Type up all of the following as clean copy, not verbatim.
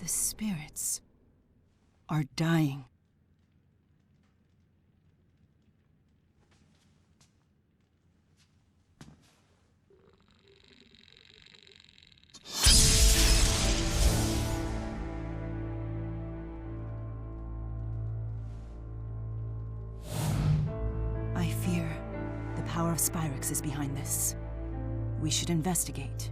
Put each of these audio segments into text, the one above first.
The spirits are dying. I fear the power of Spyrix is behind this. We should investigate.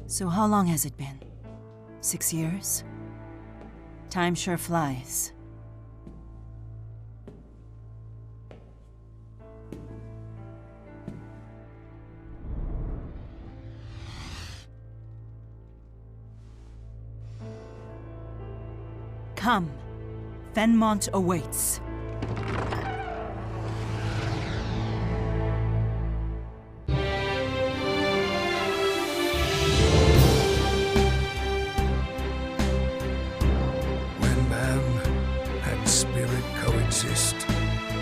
So how long has it been? 6 years? Time sure flies. Come. Fenmont awaits.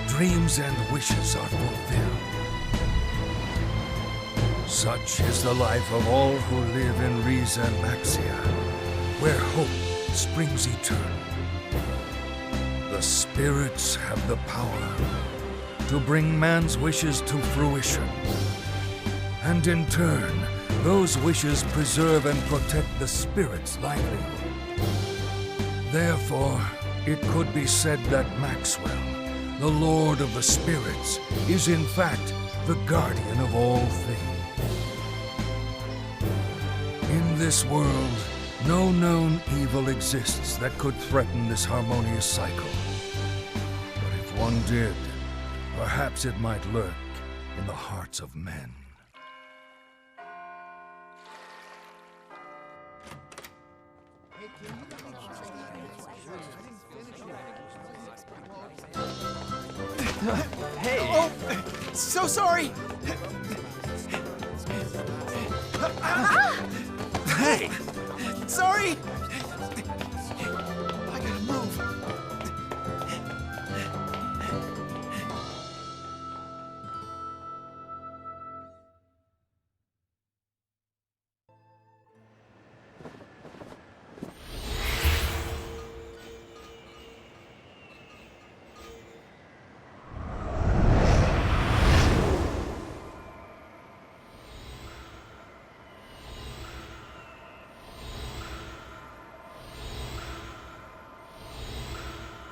Dreams and wishes are fulfilled. Such is the life of all who live in Riza Maxia, where hope springs eternal. The spirits have the power to bring man's wishes to fruition. And in turn, those wishes preserve and protect the spirit's livelihood. Therefore, it could be said that Maxwell, the Lord of the Spirits, is in fact the guardian of all things. In this world, no known evil exists that could threaten this harmonious cycle. But if one did, perhaps it might lurk in the hearts of men. Hey! Oh! So sorry! Hey! Sorry! I gotta move.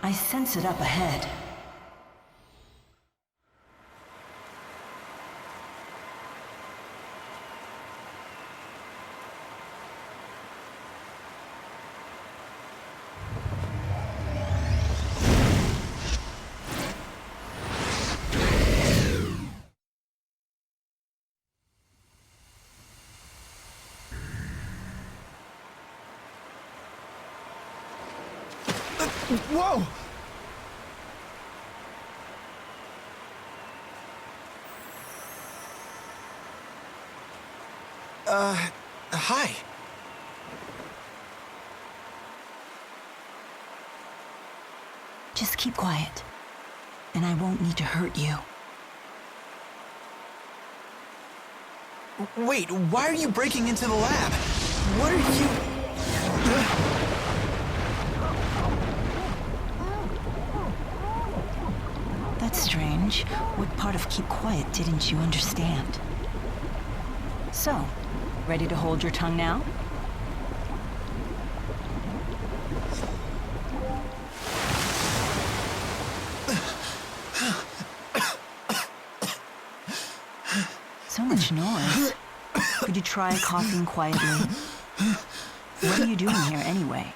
I sense it up ahead. Whoa! Hi. Just keep quiet, and I won't need to hurt you. Wait, why are you breaking into the lab? What are you... That's strange. What part of keep quiet didn't you understand? So, ready to hold your tongue now? So much noise. Could you try coughing quietly? What are you doing here anyway?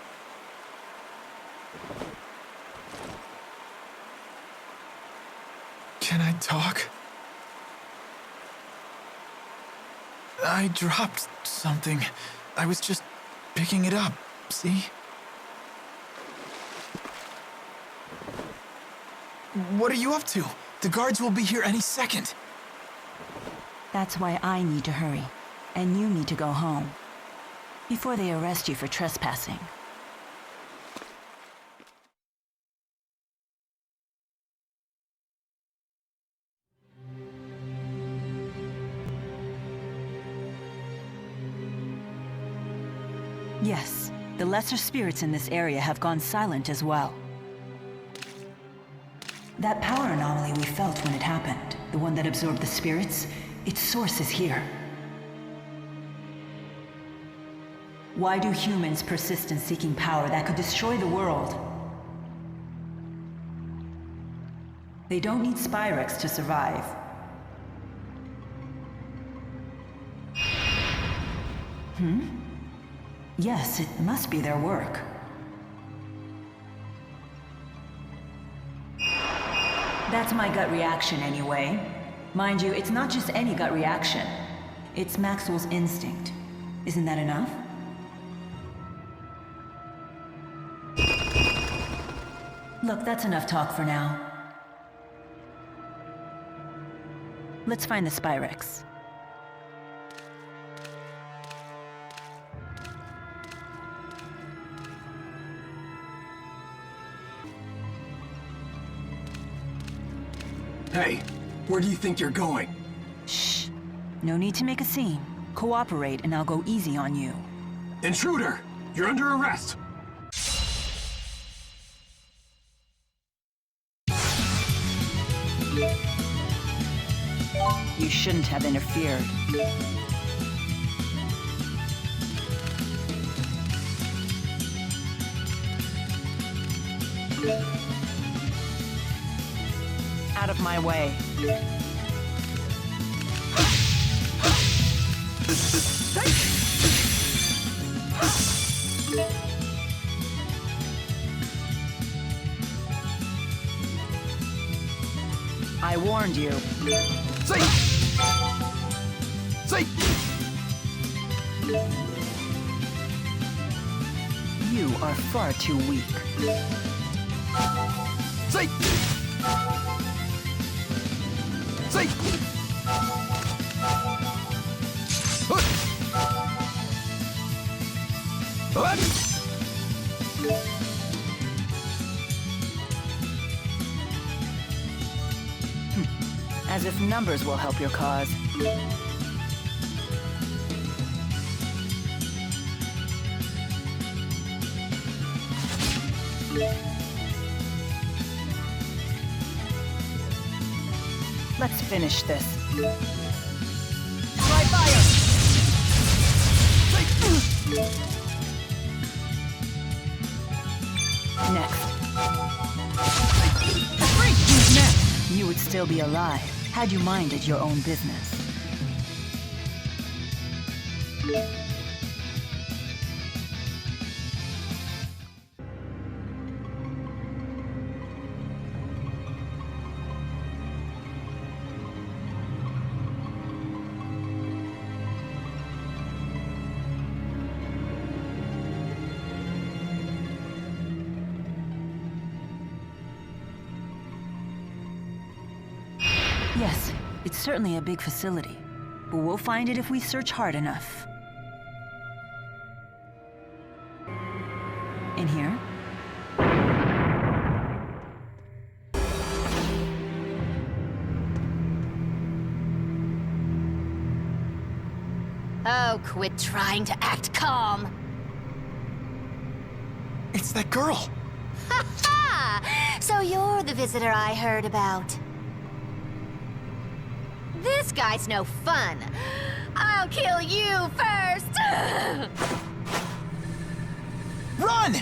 Can I talk? I dropped something. I was just picking it up, see? What are you up to? The guards will be here any second. That's why I need to hurry, and you need to go home, before they arrest you for trespassing. Yes, the lesser spirits in this area have gone silent as well. That power anomaly we felt when it happened, the one that absorbed the spirits, its source is here. Why do humans persist in seeking power that could destroy the world? They don't need Spyrex to survive. Yes, it must be their work. That's my gut reaction anyway. Mind you, it's not just any gut reaction. It's Maxwell's instinct. Isn't that enough? Look, that's enough talk for now. Let's find the Spyrex. Hey, where do you think you're going? Shh. No need to make a scene. Cooperate and I'll go easy on you. Intruder! You're under arrest! You shouldn't have interfered. Out of my way. I warned you. Say! Say! You are far too weak. Say! Say! As if numbers will help your cause. Let's finish this. Try fire! Next. Who's next? You would still be alive, had you minded your own business. Yes, it's certainly a big facility, but we'll find it if we search hard enough. In here? Oh, quit trying to act calm. It's that girl! Ha ha! So you're the visitor I heard about. This guy's no fun. I'll kill you first! Run!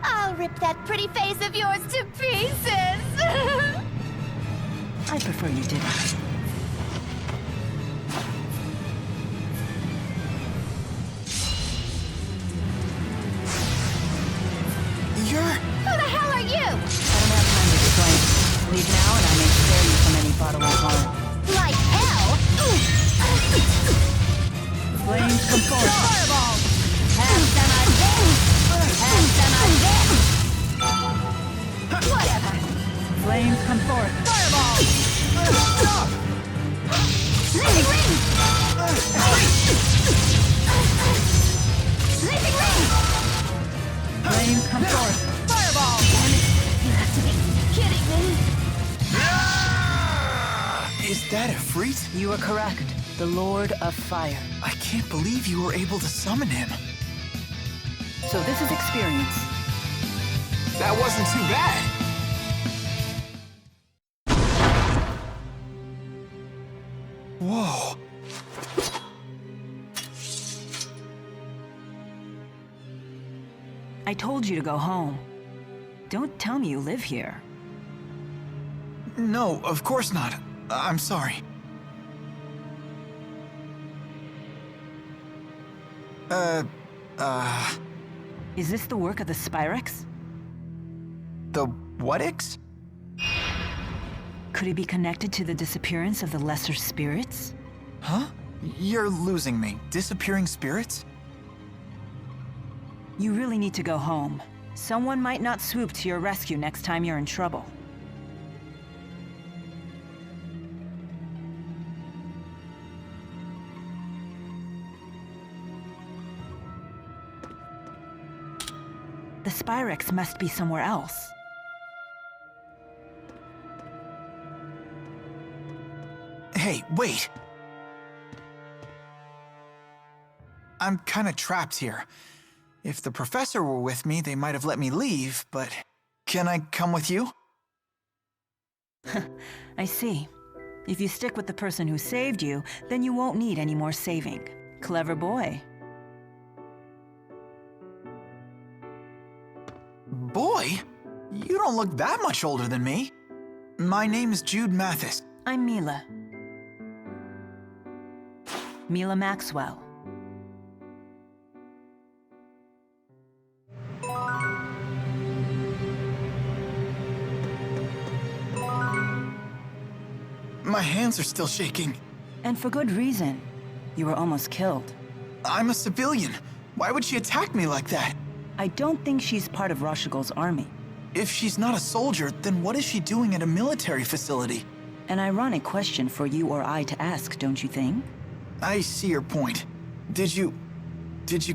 I'll rip that pretty face of yours to pieces! I prefer you didn't. You're... Who the hell are you? I don't have time to explain. Leave now and I may spare you from any bodily harm. Like hell? Flames come forth. Fireball! Whatever. Flames come forth. Fireball! Stop! Lightning ring! flame, come forth. Fireball! Damn it! You have to be kidding me! Is that Ifrit? You are correct. The Lord of Fire. I can't believe you were able to summon him. So this is experience. That wasn't too bad. Whoa. I told you to go home. Don't tell me you live here. No, of course not. I'm sorry. Is this the work of the Spyrex? The what-ix? Could it be connected to the disappearance of the lesser spirits? Huh? You're losing me. Disappearing spirits? You really need to go home. Someone might not swoop to your rescue next time you're in trouble. The Spyrex must be somewhere else. Hey, wait! I'm kinda trapped here. If the professor were with me, they might have let me leave, but... Can I come with you? I see. If you stick with the person who saved you, then you won't need any more saving. Clever boy. Boy? You don't look that much older than me. My name's Jude Mathis. I'm Milla. Milla Maxwell. My hands are still shaking. And for good reason. You were almost killed. I'm a civilian. Why would she attack me like that? I don't think she's part of Rashigol's army. If she's not a soldier, then what is she doing at a military facility? An ironic question for you or I to ask, don't you think? I see your point. Did you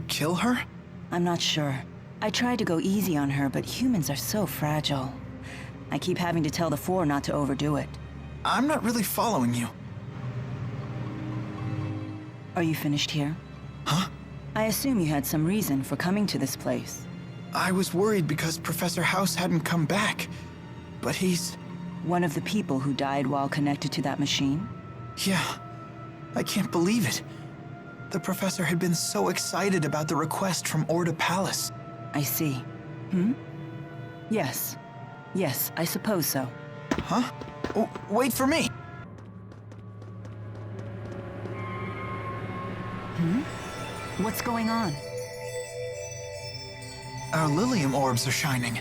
kill her? I'm not sure. I tried to go easy on her, but humans are so fragile. I keep having to tell the Four not to overdo it. I'm not really following you. Are you finished here? Huh? I assume you had some reason for coming to this place. I was worried because Professor House hadn't come back. But he's... One of the people who died while connected to that machine? Yeah. I can't believe it. The professor had been so excited about the request from Orda Palace. I see. Hmm? Yes. Yes, I suppose so. Huh? Oh, wait for me! What's going on? Our Lilium orbs are shining.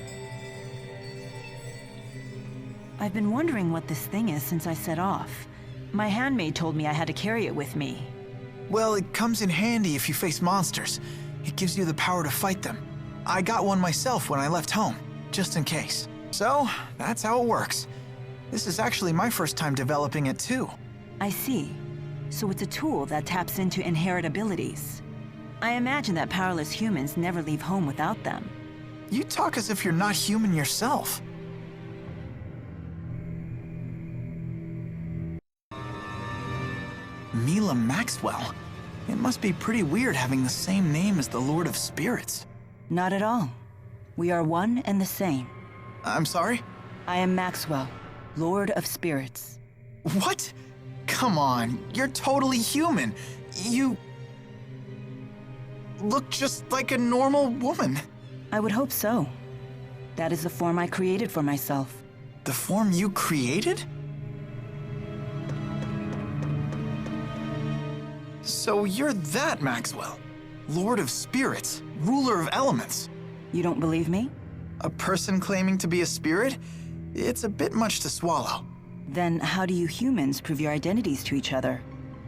I've been wondering what this thing is since I set off. My handmaid told me I had to carry it with me. Well, it comes in handy if you face monsters. It gives you the power to fight them. I got one myself when I left home, just in case. So, that's how it works. This is actually my first time developing it too. I see. So it's a tool that taps into inherent abilities. I imagine that powerless humans never leave home without them. You talk as if you're not human yourself. Milla Maxwell. It must be pretty weird having the same name as the Lord of Spirits. Not at all. We are one and the same. I'm sorry? I am Maxwell, Lord of Spirits. What? Come on, you're totally human. You... look just like a normal woman. I would hope so. That is the form I created for myself. The form you created? So you're that Maxwell. Lord of Spirits, ruler of elements. You don't believe me? A person claiming to be a spirit? It's a bit much to swallow. Then how do you humans prove your identities to each other?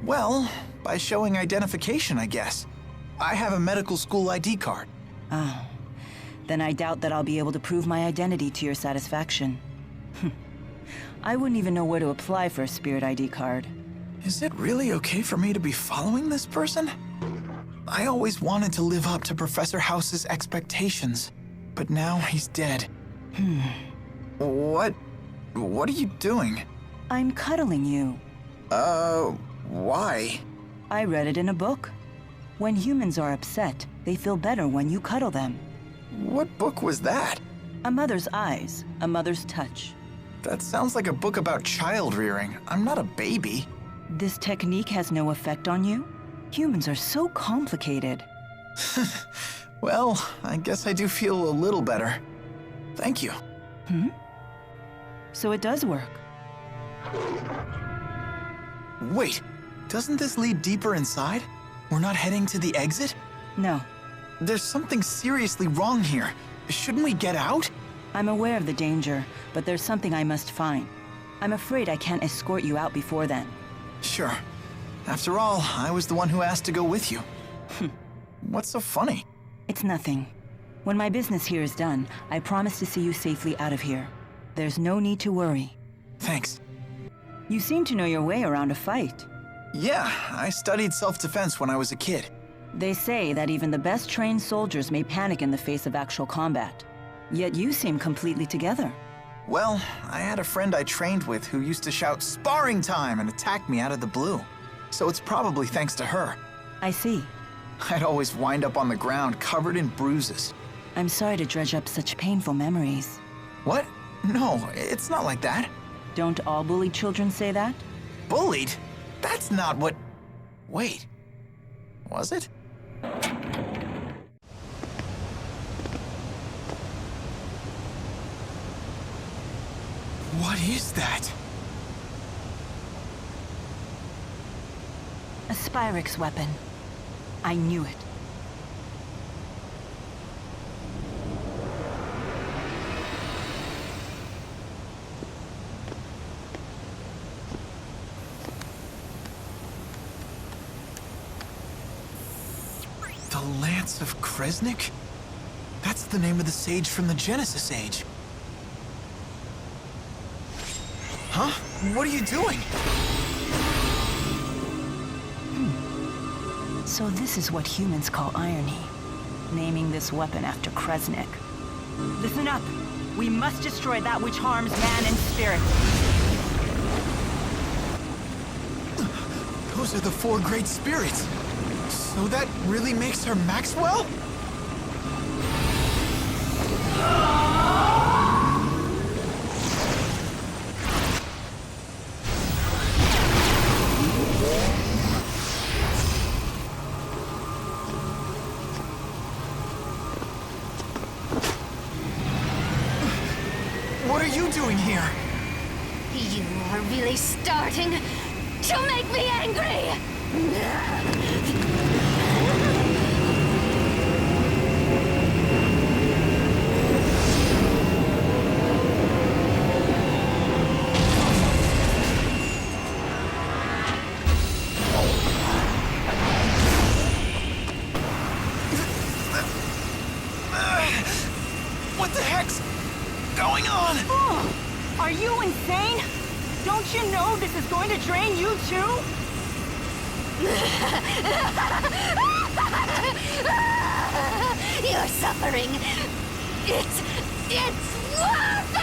Well, by showing identification, I guess. I have a medical school ID card. Oh. Then I doubt that I'll be able to prove my identity to your satisfaction. I wouldn't even know where to apply for a spirit ID card. Is it really okay for me to be following this person? I always wanted to live up to Professor House's expectations. but now he's dead. What are you doing? I'm cuddling you. Why? I read it in a book. When humans are upset, they feel better when you cuddle them. What book was that? A mother's eyes, a mother's touch. That sounds like a book about child rearing. I'm not a baby. This technique has no effect on you? Humans are so complicated. Well, I guess I do feel a little better. Thank you. So it does work. Wait, doesn't this lead deeper inside? We're not heading to the exit? No, There's something seriously wrong here. Shouldn't we get out? I'm aware of the danger, but there's something I must find. I'm afraid I can't escort you out before then. Sure. After all, I was the one who asked to go with you. What's so funny? It's nothing. When my business here is done, I promise to see you safely out of here. There's no need to worry. Thanks. You seem to know your way around a fight. Yeah, I studied self-defense when I was a kid. They say that even the best trained soldiers may panic in the face of actual combat. Yet you seem completely together. Well, I had a friend I trained with who used to shout "sparring time" and attack me out of the blue. So it's probably thanks to her. I see. I'd always wind up on the ground covered in bruises. I'm sorry to dredge up such painful memories. What? No, it's not like that. Don't all bullied children say that? Bullied? That's not what... Wait. Was it? What is that? A Spyrix weapon. I knew it. The Lance of Kresnik? That's the name of the sage from the Genesis Age. Huh? What are you doing? So this is what humans call irony. Naming this weapon after Kresnik. Listen up! We must destroy that which harms man and spirit. Those are the four great spirits. So that really makes her Maxwell? What are you doing here? You are really starting to make me angry! What the heck's going on? Oh, are you insane? Don't you know this is going to drain you too? Your suffering, it's worth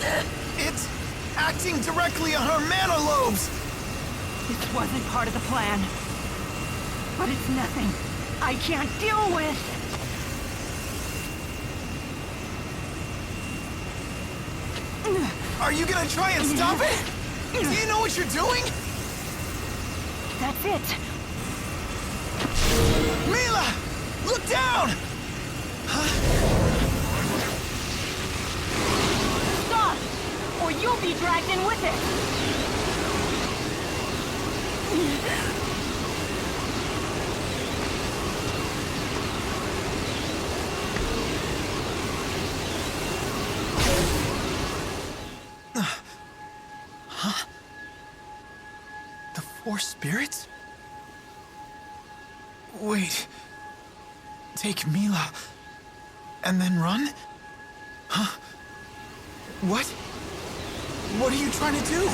it! It's acting directly on her mana lobes. This wasn't part of the plan. But it's nothing I can't deal with. Are you gonna try and stop it? Do you know what you're doing? That's it. Milla! Look down! Stop! Or you'll be dragged in with it. The four spirits? Wait. Take Milla and then run? Huh? What? What are you trying to do?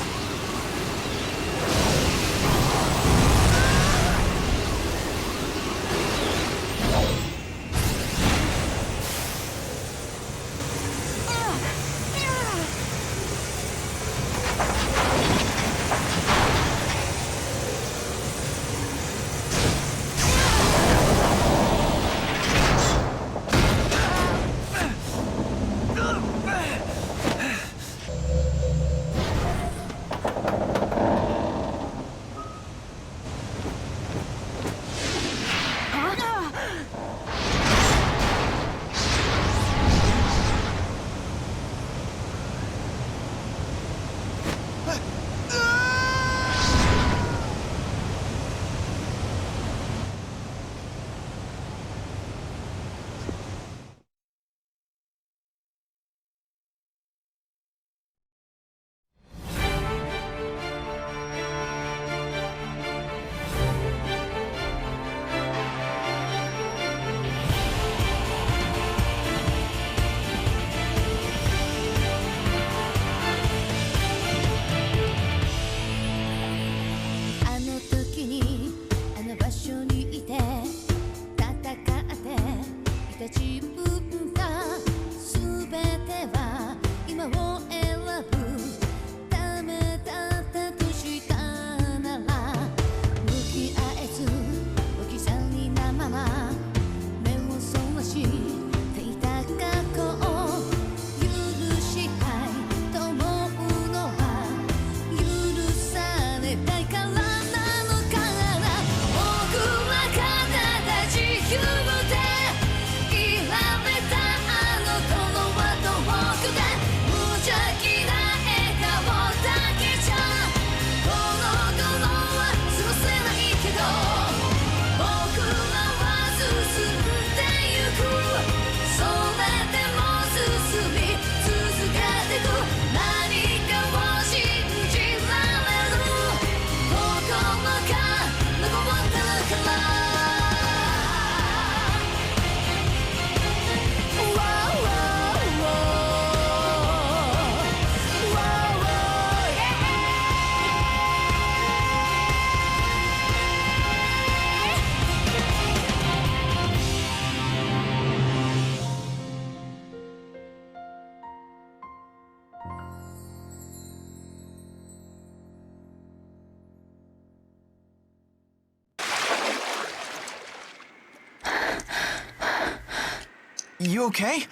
You okay?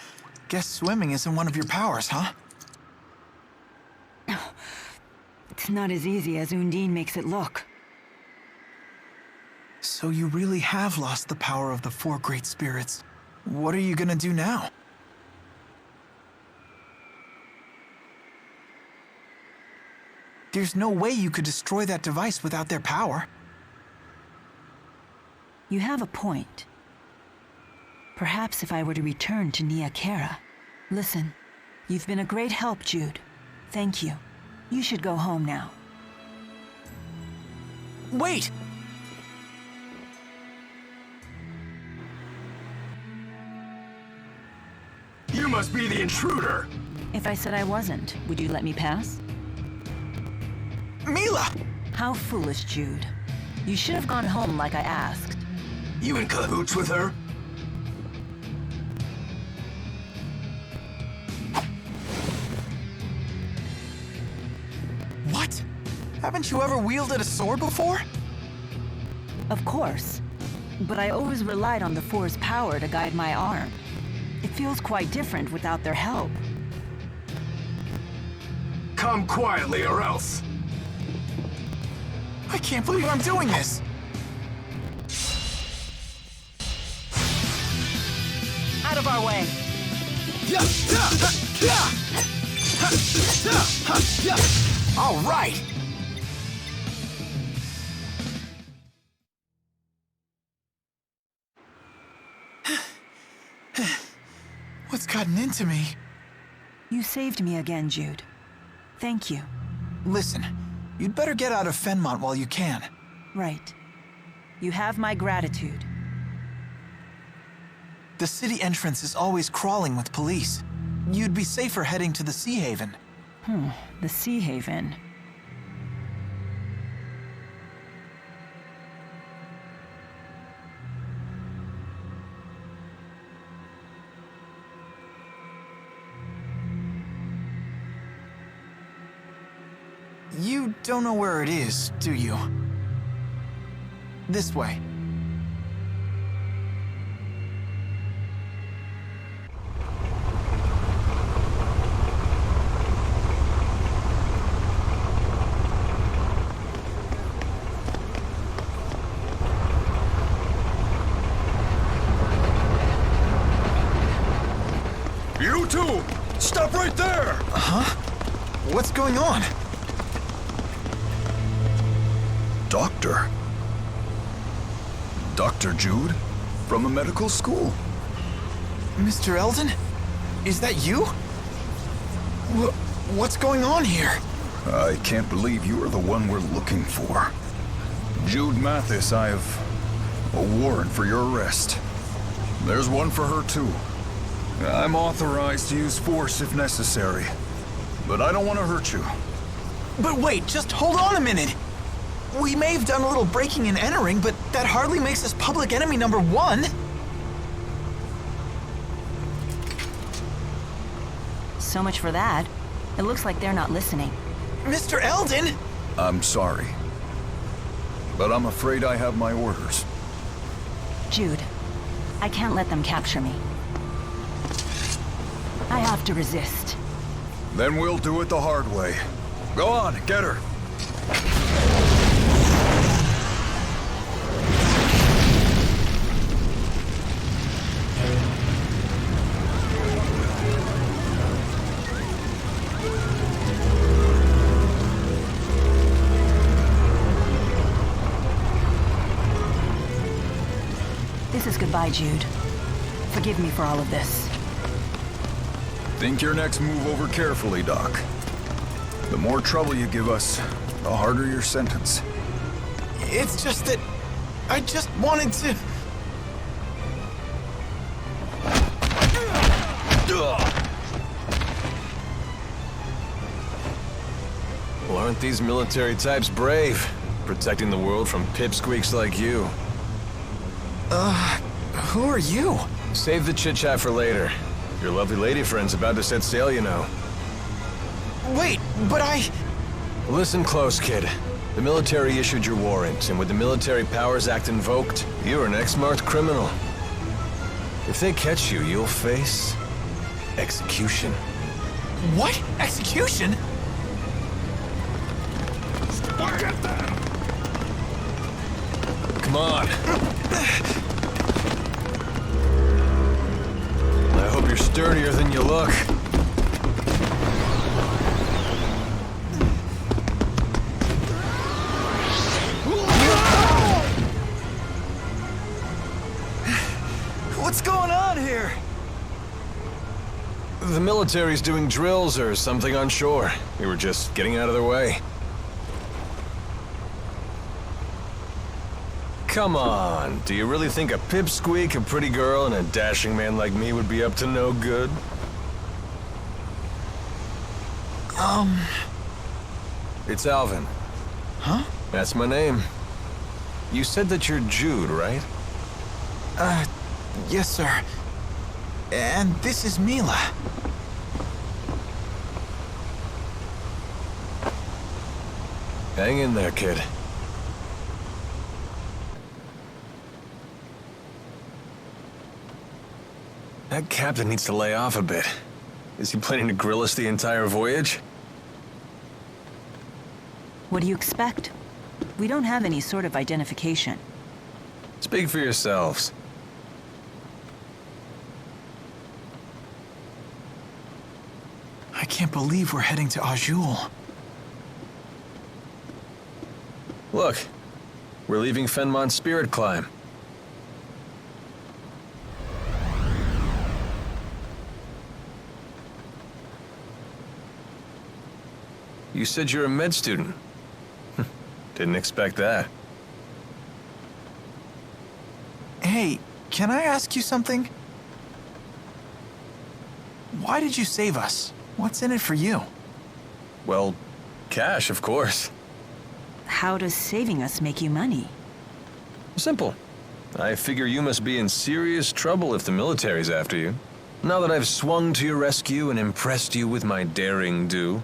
Guess swimming isn't one of your powers, huh? It's not as easy as Undine makes it look. So you really have lost the power of the four great spirits. What are you gonna do now? There's no way you could destroy that device without their power. You have a point. Perhaps if I were to return to Nia Khera. Listen, you've been a great help, Jude. Thank you. You should go home now. Wait! You must be the intruder! If I said I wasn't, would you let me pass? Milla! How foolish, Jude. You should have gone home like I asked. You in cahoots with her? What? Haven't you ever wielded a sword before? Of course. But I always relied on the Four's power to guide my arm. It feels quite different without their help. Come quietly or else! I can't believe I'm doing this! Out of our way! All right! What's gotten into me? You saved me again, Jude. Thank you. Listen, you'd better get out of Fenmont while you can. Right. You have my gratitude. The city entrance is always crawling with police. You'd be safer heading to the Sea Haven. The Sea Haven. You don't know where it is, do you? This way. You two! Stop right there! Huh? What's going on? Doctor. Dr. Jude? From a medical school. Mr. Eldon? Is that you? What's going on here? I can't believe you are the one we're looking for. Jude Mathis, I have a warrant for your arrest. There's one for her, too. I'm authorized to use force if necessary, but I don't want to hurt you. But wait, just hold on a minute! We may have done a little breaking and entering, but that hardly makes us public enemy #1. So much for that. It looks like they're not listening. Mr. Eldon! I'm sorry, but I'm afraid I have my orders. Jude, I can't let them capture me. I have to resist. Then we'll do it the hard way. Go on, get her. This is goodbye, Jude. Forgive me for all of this. Think your next move over carefully, Doc. The more trouble you give us, the harder your sentence. It's just that I just wanted to... Well, aren't these military types brave? Protecting the world from pipsqueaks like you. Who are you? Save the chit-chat for later. Your lovely lady friend's about to set sail, you know. Wait, but I... Listen close, kid. The military issued your warrant, and with the Military Powers Act invoked, you're an ex-marked criminal. If they catch you, you'll face execution. What? Execution? Get them! Come on. I hope you're sturdier than you look. What's going on here? The military's doing drills or something on shore. We were just getting out of their way. Come on, do you really think a pipsqueak, a pretty girl, and a dashing man like me would be up to no good? It's Alvin. Huh? That's my name. You said that you're Jude, right? Yes, sir. And this is Milla. Hang in there, kid. That captain needs to lay off a bit. Is he planning to grill us the entire voyage? What do you expect? We don't have any sort of identification. Speak for yourselves. I can't believe we're heading to Azul. Look, we're leaving Fenmont's Spirit Climb. You said you're a med student. Didn't expect that. Hey, can I ask you something? Why did you save us? What's in it for you? Well, cash, of course. How does saving us make you money? Simple. I figure you must be in serious trouble if the military's after you. Now that I've swung to your rescue and impressed you with my daring do,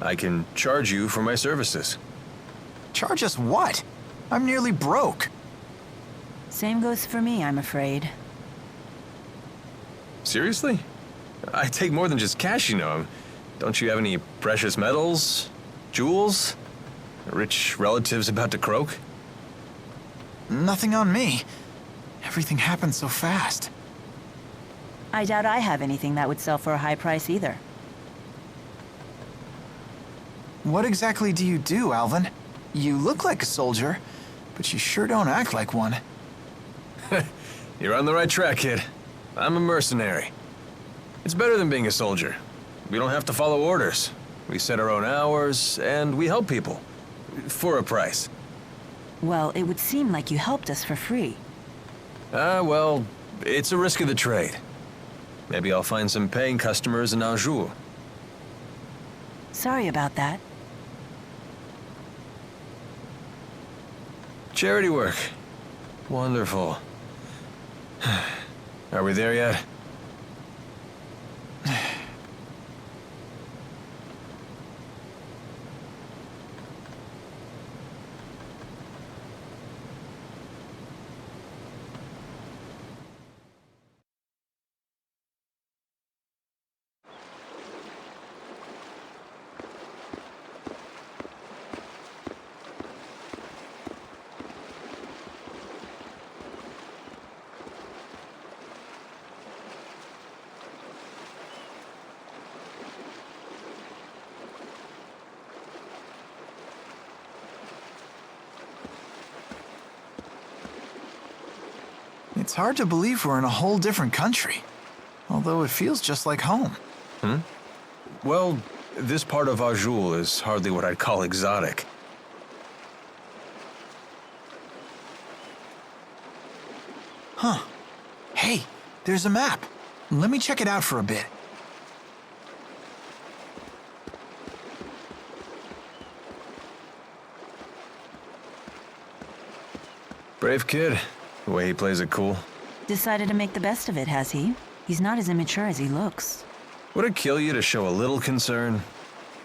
I can charge you for my services. Charge us what? I'm nearly broke. Same goes for me, I'm afraid. Seriously? I take more than just cash, you know. Don't you have any precious metals? Jewels? Rich relatives about to croak? Nothing on me. Everything happened so fast. I doubt I have anything that would sell for a high price either. What exactly do you do, Alvin? You look like a soldier, but you sure don't act like one. You're on the right track, kid. I'm a mercenary. It's better than being a soldier. We don't have to follow orders. We set our own hours, and we help people. For a price. Well, it would seem like you helped us for free. Well, it's a risk of the trade. Maybe I'll find some paying customers in Azul. Sorry about that. Charity work. Wonderful. Are we there yet? It's hard to believe we're in a whole different country, although it feels just like home. Well, this part of Azul is hardly what I'd call exotic. Huh. Hey, there's a map. Let me check it out for a bit. Brave kid. The way he plays it cool. Decided to make the best of it, has he? He's not as immature as he looks. Would it kill you to show a little concern?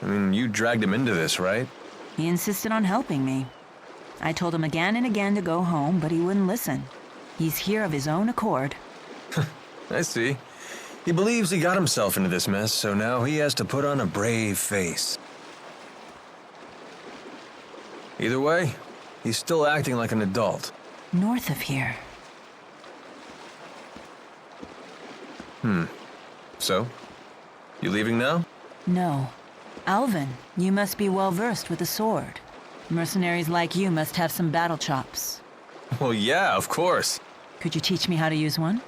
I mean, you dragged him into this, right? He insisted on helping me. I told him again and again to go home, but he wouldn't listen. He's here of his own accord. I see. He believes he got himself into this mess, so now he has to put on a brave face. Either way, he's still acting like an adult. North of here. So? You leaving now? No. Alvin, you must be well versed with the sword. Mercenaries like you must have some battle chops. Well, yeah, of course. Could you teach me how to use one?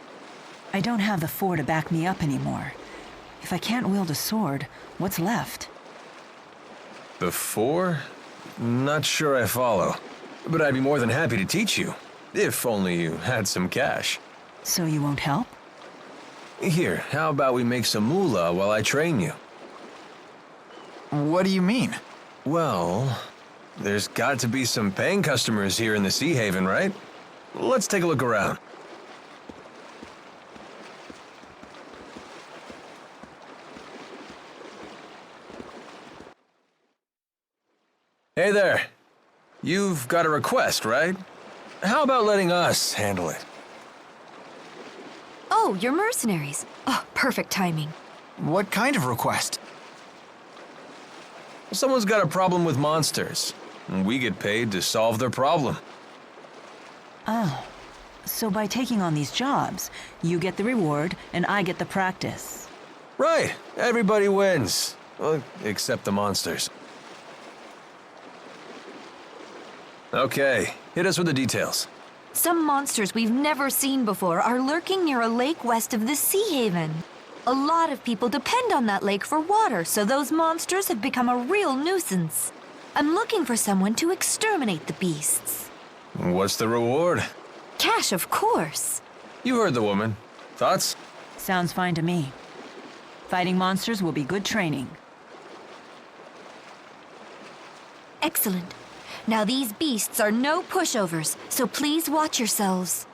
I don't have the 4 to back me up anymore. If I can't wield a sword, what's left? The 4? Not sure I follow. But I'd be more than happy to teach you. If only you had some cash. So you won't help? Here, how about we make some moolah while I train you? What do you mean? Well, there's got to be some paying customers here in the Sea Haven, right? Let's take a look around. Hey there. You've got a request, right? How about letting us handle it? Oh, you're mercenaries. Oh, perfect timing. What kind of request? Someone's got a problem with monsters, and we get paid to solve their problem. Oh. So by taking on these jobs, you get the reward and I get the practice. Right. Everybody wins. Well, except the monsters. Okay, hit us with the details. Some monsters we've never seen before are lurking near a lake west of the Sea Haven. A lot of people depend on that lake for water, so those monsters have become a real nuisance. I'm looking for someone to exterminate the beasts. What's the reward? Cash, of course. You heard the woman. Thoughts? Sounds fine to me. Fighting monsters will be good training. Excellent. Now these beasts are no pushovers, so please watch yourselves.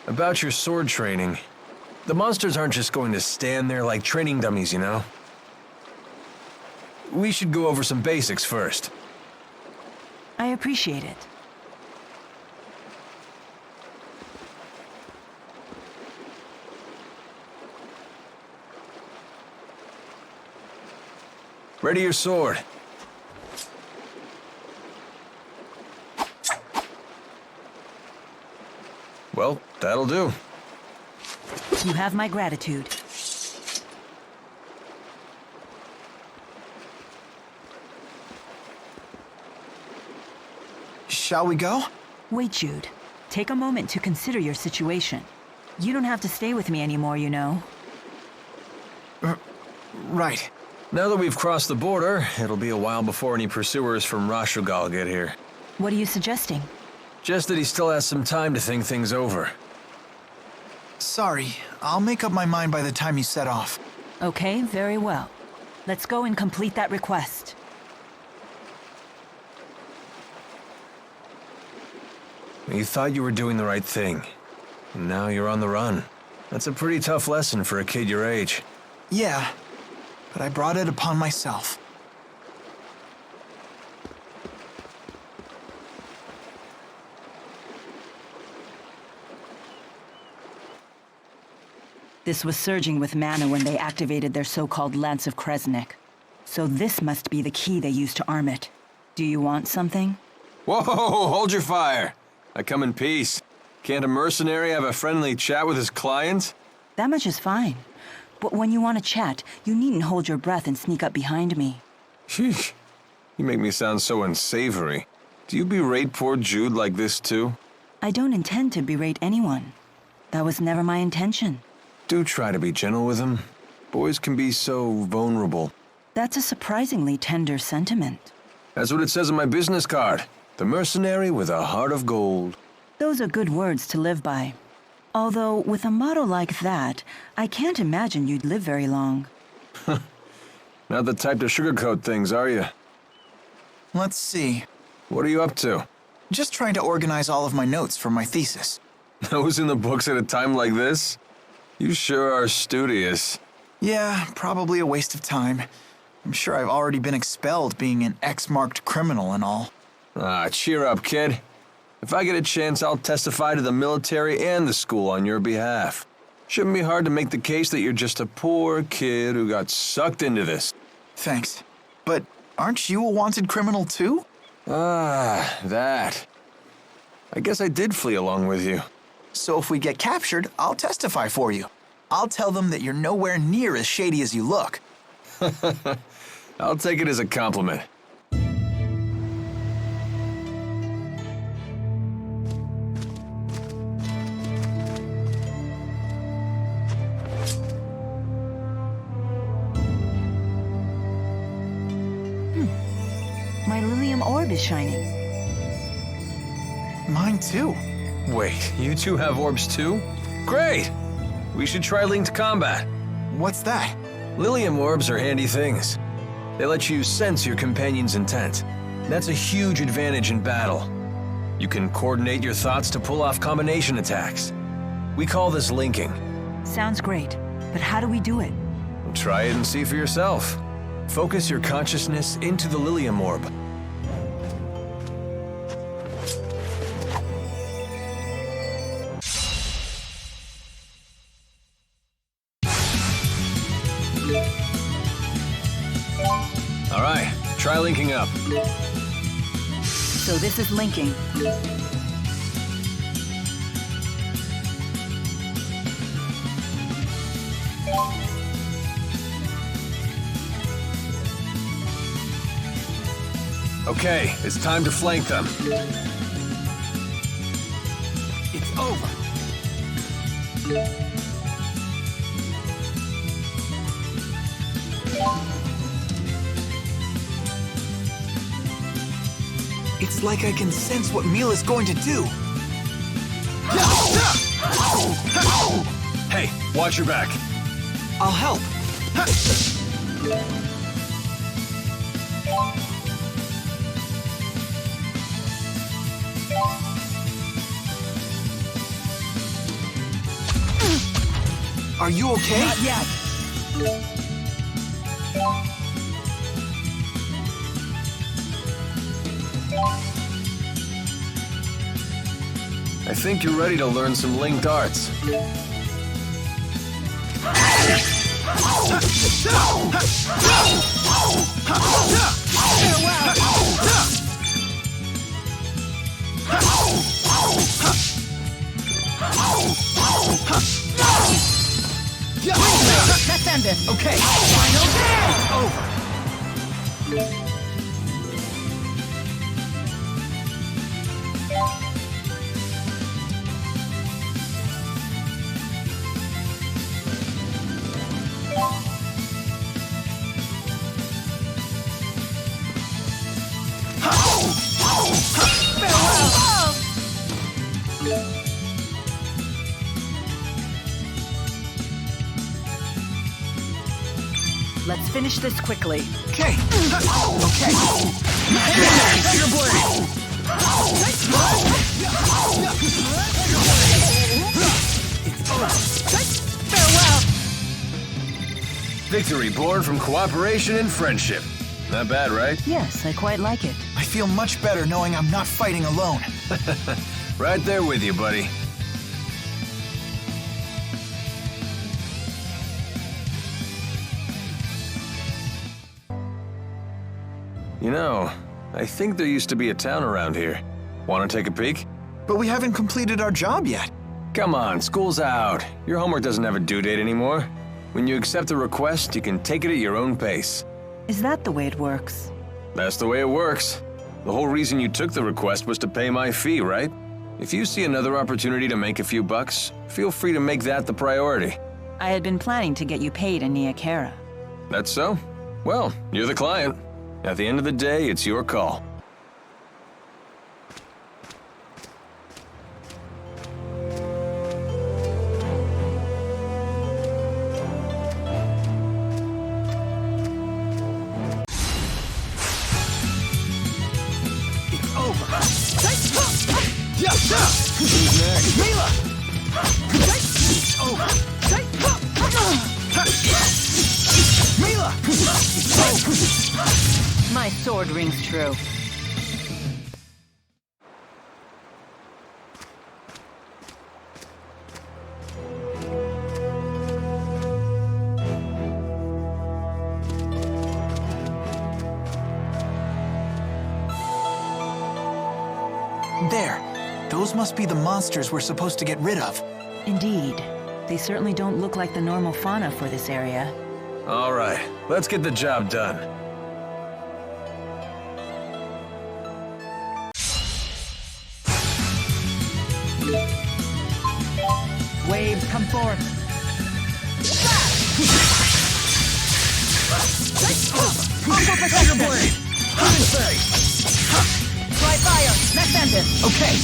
About your sword training, the monsters aren't just going to stand there like training dummies, you know? We should go over some basics first. I appreciate it. Ready your sword. Well, that'll do. You have my gratitude. Shall we go? Wait, Jude. Take a moment to consider your situation. You don't have to stay with me anymore, you know. Right. Now that we've crossed the border, it'll be a while before any pursuers from Rashugal get here. What are you suggesting? Just that he still has some time to think things over. Sorry, I'll make up my mind by the time you set off. Okay, very well. Let's go and complete that request. You thought you were doing the right thing. And now you're on the run. That's a pretty tough lesson for a kid your age. Yeah, but I brought it upon myself. This was surging with mana when they activated their so-called Lance of Kresnik. So this must be the key they used to arm it. Do you want something? Whoa, hold your fire. I come in peace. Can't a mercenary have a friendly chat with his clients? That much is fine. But when you want to chat, you needn't hold your breath and sneak up behind me. Sheesh. You make me sound so unsavory. Do you berate poor Jude like this too? I don't intend to berate anyone. That was never my intention. Do try to be gentle with him. Boys can be so vulnerable. That's a surprisingly tender sentiment. That's what it says on my business card. The mercenary with a heart of gold. Those are good words to live by. Although, with a motto like that, I can't imagine you'd live very long. Not the type to sugarcoat things, are you? Let's see. What are you up to? Just trying to organize all of my notes for my thesis. Those in the books at a time like this? You sure are studious. Yeah, probably a waste of time. I'm sure I've already been expelled being an X-marked criminal and all. Ah, cheer up, kid. If I get a chance, I'll testify to the military and the school on your behalf. Shouldn't be hard to make the case that you're just a poor kid who got sucked into this. Thanks. But aren't you a wanted criminal too? Ah, that. I guess I did flee along with you. So if we get captured, I'll testify for you. I'll tell them that you're nowhere near as shady as you look. I'll take it as a compliment. My Lilium orb is shining. Mine too. Wait, you two have orbs too? Great! We should try linked combat. What's that? Lilium orbs are handy things. They let you sense your companion's intent. That's a huge advantage in battle. You can coordinate your thoughts to pull off combination attacks. We call this linking. Sounds great, but how do we do it? Try it and see for yourself. Focus your consciousness into the Lilium orb. All right, try linking up. So this is linking. Okay, it's time to flank them. It's over. It's like I can sense what Milla's going to do. Hey, watch your back. I'll help. Are you okay? Not yet. I think you're ready to learn some linked arts. Let's end this. Okay, final dance! Over. Let's finish this quickly. Okay. Okay. Your blade. Farewell. Victory born from cooperation and friendship. Not bad, right? Yes, I quite like it. I feel much better knowing I'm not fighting alone. Right there with you, buddy. You know, I think there used to be a town around here. Want to take a peek? But we haven't completed our job yet. Come on, school's out. Your homework doesn't have a due date anymore. When you accept a request, you can take it at your own pace. Is that the way it works? That's the way it works. The whole reason you took the request was to pay my fee, right? If you see another opportunity to make a few bucks, feel free to make that the priority. I had been planning to get you paid in Nia Khera. That's so? Well, you're the client. At the end of the day, it's your call. It's over. Who's next? Milla! It's over. Milla! It's over. My sword rings true. those must be the monsters we're supposed to get rid of. Indeed. They certainly don't look like the normal fauna for this area. All right, let's get the job done. Waves, come forth. Your blade! Even say! Try fire! Next ended! Okay.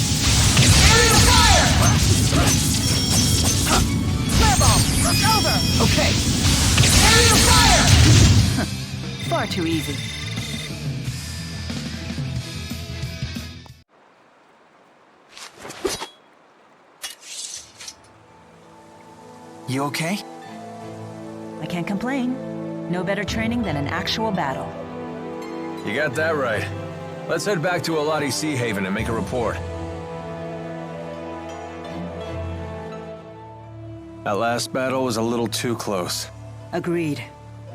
Aerial fire! Flare ball! Over! Okay. Aerial fire! Far too easy. You okay? I can't complain. No better training than an actual battle. You got that right. Let's head back to Alati Sea Haven and make a report. That last battle was a little too close. Agreed.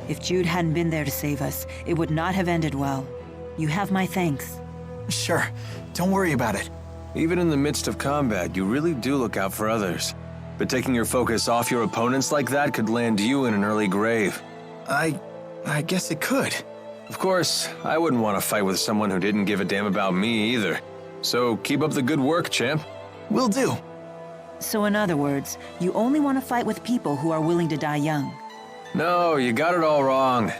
If Jude hadn't been there to save us, it would not have ended well. You have my thanks. Sure. Don't worry about it. Even in the midst of combat, you really do look out for others. But taking your focus off your opponents like that could land you in an early grave. I guess it could. Of course, I wouldn't want to fight with someone who didn't give a damn about me either. So keep up the good work, champ. Will do. So in other words, you only want to fight with people who are willing to die young. No, you got it all wrong.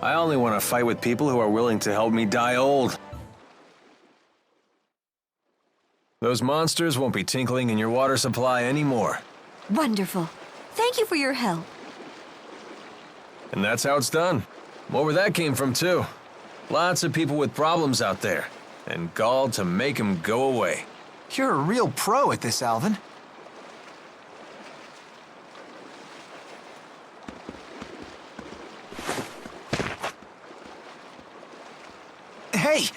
I only want to fight with people who are willing to help me die old. Those monsters won't be tinkling in your water supply anymore. Wonderful. Thank you for your help. And that's how it's done. More where that came from, too. Lots of people with problems out there. And gall to make them go away. You're a real pro at this, Alvin. Hey!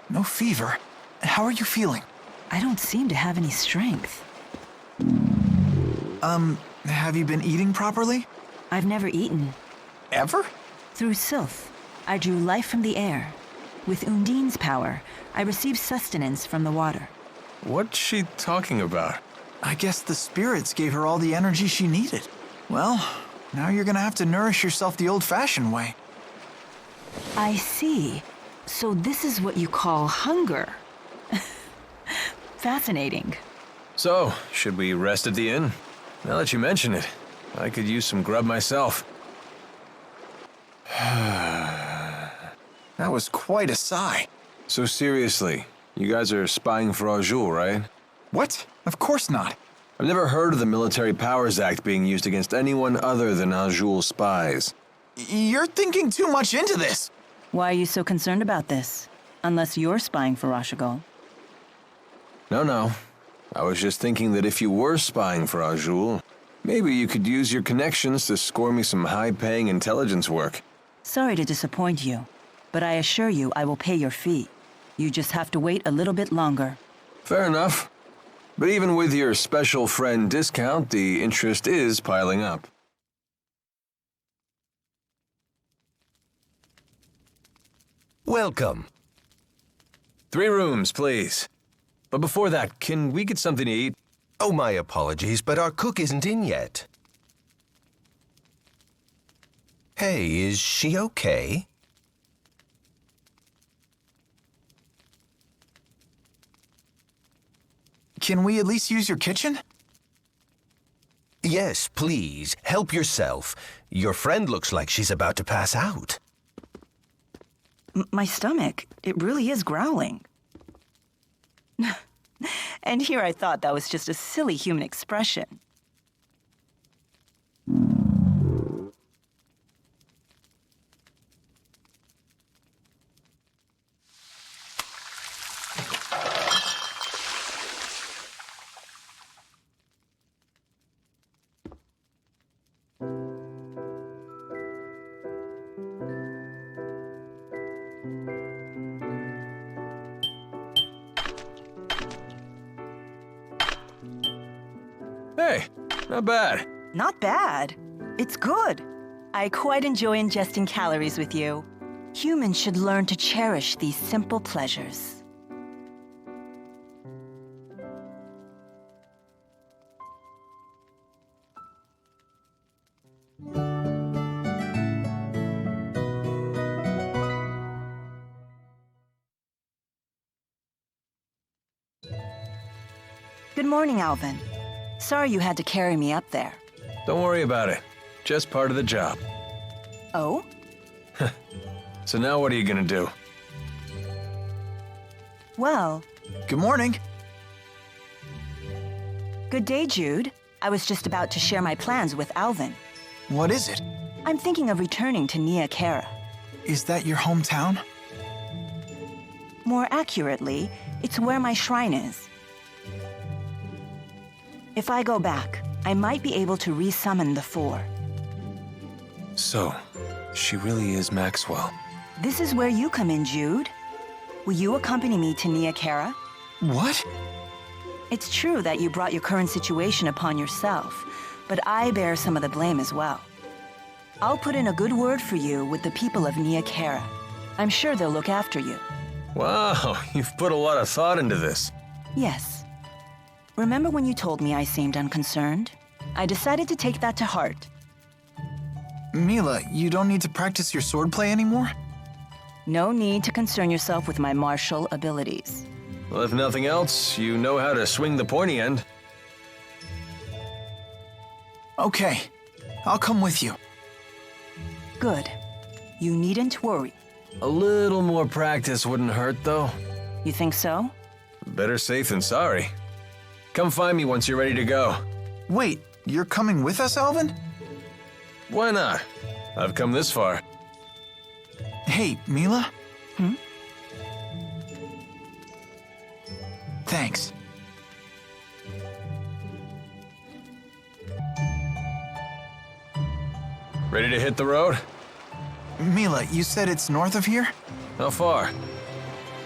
No fever. How are you feeling? I don't seem to have any strength. Have you been eating properly? I've never eaten. Ever? Through Sylph, I drew life from the air. With Undine's power, I received sustenance from the water. What's she talking about? I guess the spirits gave her all the energy she needed. Well, now you're gonna have to nourish yourself the old-fashioned way. I see. So this is what you call hunger. Fascinating. So, should we rest at the inn? Now that you mention it, I could use some grub myself. That was quite a sigh. So seriously, you guys are spying for Azul, right? What? Of course not. I've never heard of the Military Powers Act being used against anyone other than Azul spies. You're thinking too much into this. Why are you so concerned about this? Unless you're spying for Rashigal. No. I was just thinking that if you were spying for Azul, maybe you could use your connections to score me some high-paying intelligence work. Sorry to disappoint you, but I assure you I will pay your fee. You just have to wait a little bit longer. Fair enough. But even with your special friend discount, the interest is piling up. Welcome. 3 rooms, please. But before that, can we get something to eat? Oh, my apologies, but our cook isn't in yet. Hey, is she okay? Can we at least use your kitchen? Yes, please. Help yourself. Your friend looks like she's about to pass out. My stomach, it really is growling. And here I thought that was just a silly human expression. Hey, not bad. Not bad. It's good. I quite enjoy ingesting calories with you. Humans should learn to cherish these simple pleasures. Good morning, Alvin. Sorry you had to carry me up there. Don't worry about it. Just part of the job. Oh? So now what are you gonna do? Well, Good morning. good day, Jude. I was just about to share my plans with Alvin. What is it? I'm thinking of returning to Nia Kara. Is that your hometown? More accurately, it's where my shrine is. If I go back, I might be able to resummon the Four. So, she really is Maxwell. This is where you come in, Jude. Will you accompany me to Nia Kara? What? It's true that you brought your current situation upon yourself, but I bear some of the blame as well. I'll put in a good word for you with the people of Nia Kara. I'm sure they'll look after you. Wow, you've put a lot of thought into this. Yes. Remember when you told me I seemed unconcerned? I decided to take that to heart. Milla, you don't need to practice your swordplay anymore? No need to concern yourself with my martial abilities. Well, if nothing else, you know how to swing the pointy end. Okay, I'll come with you. Good. You needn't worry. A little more practice wouldn't hurt, though. You think so? Better safe than sorry. Come find me once you're ready to go. Wait, you're coming with us, Alvin? Why not? I've come this far. Hey, Milla? Thanks. Ready to hit the road? Milla, you said it's north of here? How far?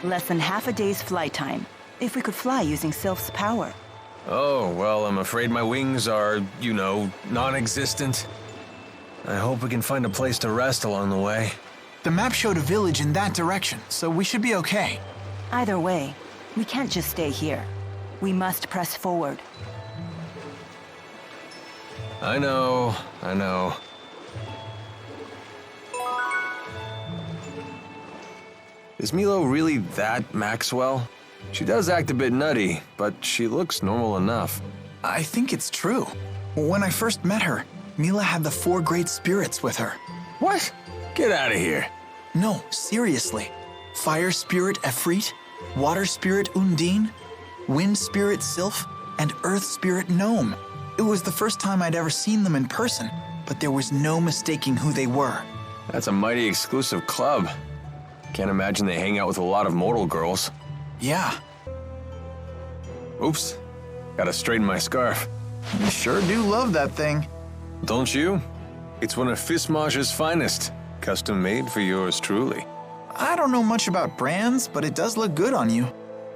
Less than half a day's flight time, if we could fly using Sylph's power. Oh, well, I'm afraid my wings are, non-existent. I hope we can find a place to rest along the way. The map showed a village in that direction, so we should be okay. Either way, we can't just stay here. We must press forward. I know. Is Milo really that Maxwell? She does act a bit nutty, but she looks normal enough. I think it's true. When I first met her, Milla had the 4 great spirits with her. What? Get out of here. No, seriously. Fire spirit Efreet, water spirit Undine, wind spirit Sylph, and earth spirit Gnome. It was the first time I'd ever seen them in person, but there was no mistaking who they were. That's a mighty exclusive club. Can't imagine they hang out with a lot of mortal girls. Yeah, Oops. Gotta straighten my scarf. you sure do love that thing. Don't you? It's one of Fismage's finest. Custom made for yours truly. I don't know much about brands, but it does look good on you.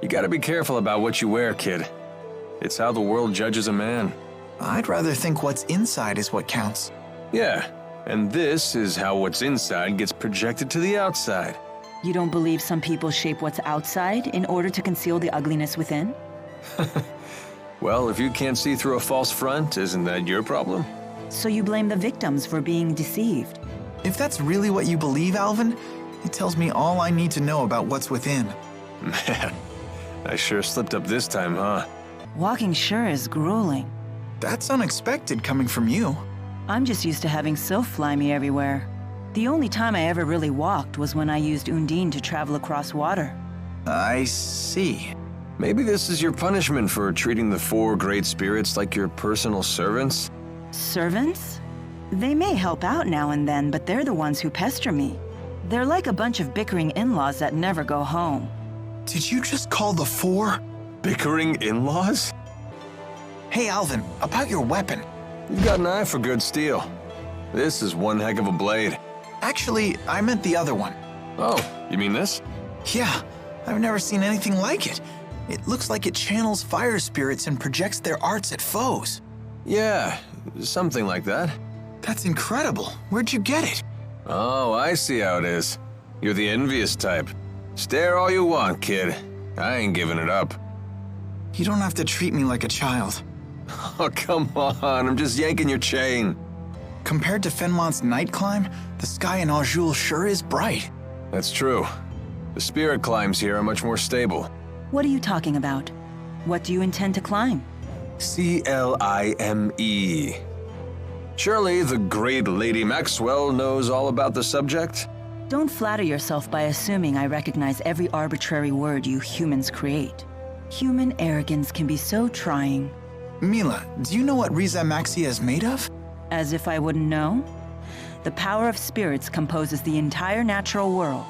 You gotta be careful about what you wear, kid. It's how the world judges a man. I'd rather think what's inside is what counts. Yeah, and this is how what's inside gets projected to the outside. You don't believe some people shape what's outside in order to conceal the ugliness within? Well, if you can't see through a false front, isn't that your problem? So you blame the victims for being deceived. If that's really what you believe, Alvin, it tells me all I need to know about what's within. Man, I sure slipped up this time, huh? Walking sure is grueling. That's unexpected coming from you. I'm just used to having Sylph fly me everywhere. The only time I ever really walked was when I used Undine to travel across water. I see. Maybe this is your punishment for treating the 4 great spirits like your personal servants? Servants? They may help out now and then, but they're the ones who pester me. They're like a bunch of bickering in-laws that never go home. Did you just call the 4? Bickering in-laws? Hey, Alvin, about your weapon. You've got an eye for good steel. This is one heck of a blade. Actually, I meant the other one. Oh, you mean this? Yeah, I've never seen anything like it. It looks like it channels fire spirits and projects their arts at foes. Yeah, something like that. That's incredible. Where'd you get it? Oh, I see how it is. You're the envious type. Stare all you want, kid. I ain't giving it up. You don't have to treat me like a child. Oh, come on. I'm just yanking your chain. Compared to Fenmont's night climb, the sky in Azul sure is bright. That's true. The spirit climbs here are much more stable. What are you talking about? What do you intend to climb? Climb. Surely the great Lady Maxwell knows all about the subject? Don't flatter yourself by assuming I recognize every arbitrary word you humans create. Human arrogance can be so trying. Milla, do you know what Riza Maxia is made of? As if I wouldn't know? The power of spirits composes the entire natural world.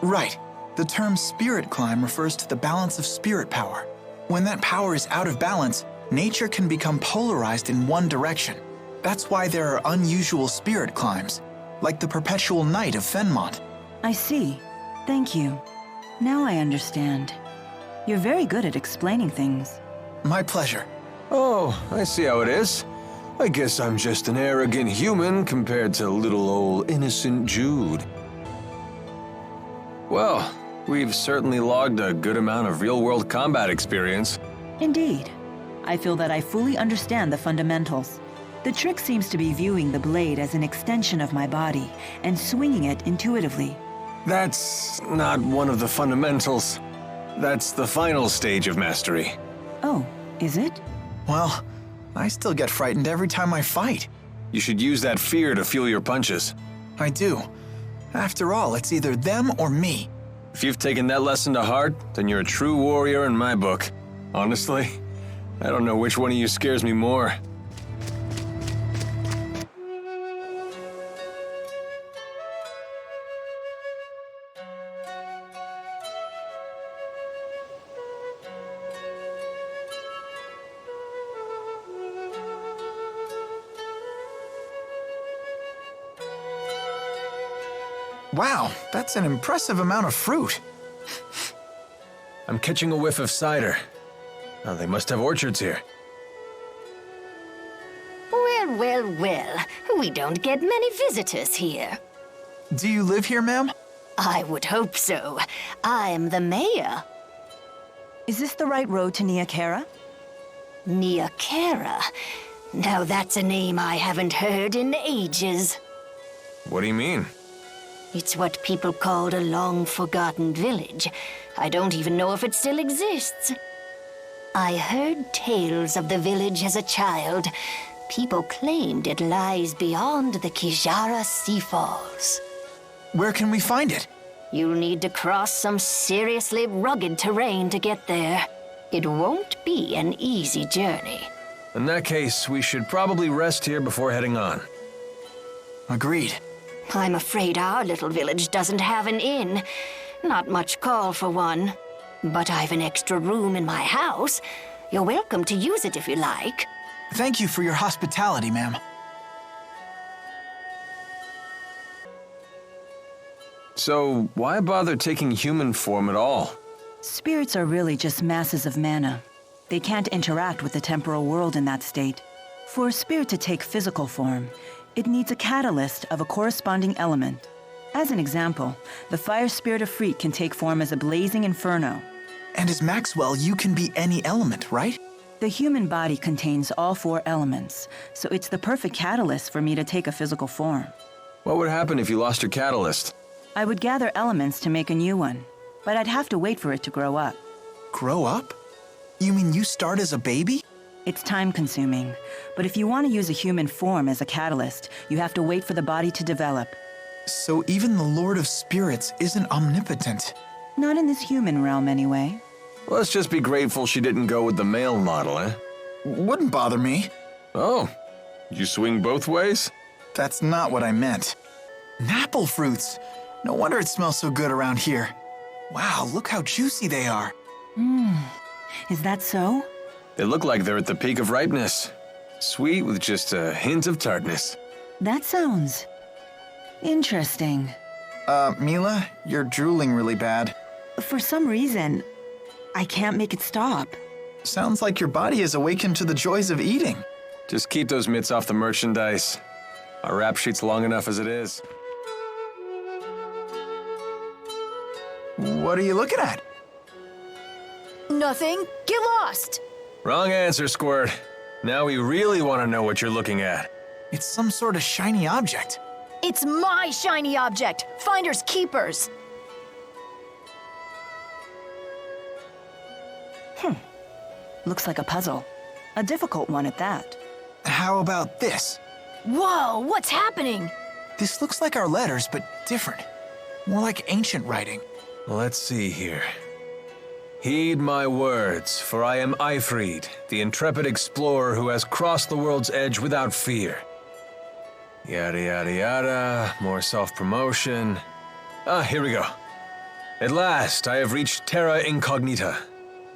Right. The term spirit climb refers to the balance of spirit power. When that power is out of balance, nature can become polarized in one direction. That's why there are unusual spirit climbs, like the perpetual night of Fenmont. I see. Thank you. Now I understand. You're very good at explaining things. My pleasure. Oh, I see how it is. I guess I'm just an arrogant human compared to little old innocent Jude. Well, we've certainly logged a good amount of real-world combat experience. Indeed. I feel that I fully understand the fundamentals. The trick seems to be viewing the blade as an extension of my body and swinging it intuitively. That's not one of the fundamentals. That's the final stage of mastery. Oh, is it? Well, I still get frightened every time I fight. You should use that fear to fuel your punches. I do. After all, it's either them or me. If you've taken that lesson to heart, then you're a true warrior in my book. Honestly, I don't know which one of you scares me more. Wow, that's an impressive amount of fruit. I'm catching a whiff of cider. Oh, they must have orchards here. Well, well, well. We don't get many visitors here. Do you live here, ma'am? I would hope so. I'm the mayor. Is this the right road to Niakara? Niakara. Now that's a name I haven't heard in ages. What do you mean? It's what people called a long-forgotten village. I don't even know if it still exists. I heard tales of the village as a child. People claimed it lies beyond the Kijara Sea Falls. Where can we find it? You'll need to cross some seriously rugged terrain to get there. It won't be an easy journey. In that case, we should probably rest here before heading on. Agreed. I'm afraid our little village doesn't have an inn. Not much call for one. But I've an extra room in my house. You're welcome to use it if you like. Thank you for your hospitality, ma'am. So, why bother taking human form at all? Spirits are really just masses of mana. They can't interact with the temporal world in that state. For a spirit to take physical form, it needs a catalyst of a corresponding element. As an example, the fire spirit of Freet can take form as a blazing inferno. And as Maxwell, you can be any element, right? The human body contains all 4 elements, so it's the perfect catalyst for me to take a physical form. What would happen if you lost your catalyst? I would gather elements to make a new one, but I'd have to wait for it to grow up. Grow up? You mean you start as a baby? It's time-consuming, but if you want to use a human form as a catalyst, you have to wait for the body to develop. So even the Lord of Spirits isn't omnipotent. Not in this human realm, anyway. Let's just be grateful she didn't go with the male model, eh? Wouldn't bother me. Oh, you swing both ways? That's not what I meant. Apple fruits. No wonder it smells so good around here. Wow, look how juicy they are. Is that so? They look like they're at the peak of ripeness. Sweet with just a hint of tartness. That sounds interesting. Milla, you're drooling really bad. For some reason, I can't make it stop. Sounds like your body is awakened to the joys of eating. Just keep those mitts off the merchandise. Our rap sheet's long enough as it is. What are you looking at? Nothing. Get lost. Wrong answer, Squirt. Now we really want to know what you're looking at. It's some sort of shiny object. It's my shiny object. Finders keepers. Looks like a puzzle. A difficult one at that. How about this? Whoa, what's happening? This looks like our letters, but different. More like ancient writing. Let's see here. Heed my words, for I am Eifried, the intrepid explorer who has crossed the world's edge without fear. Yada yada yada, more self-promotion. Here we go. At last, I have reached Terra Incognita.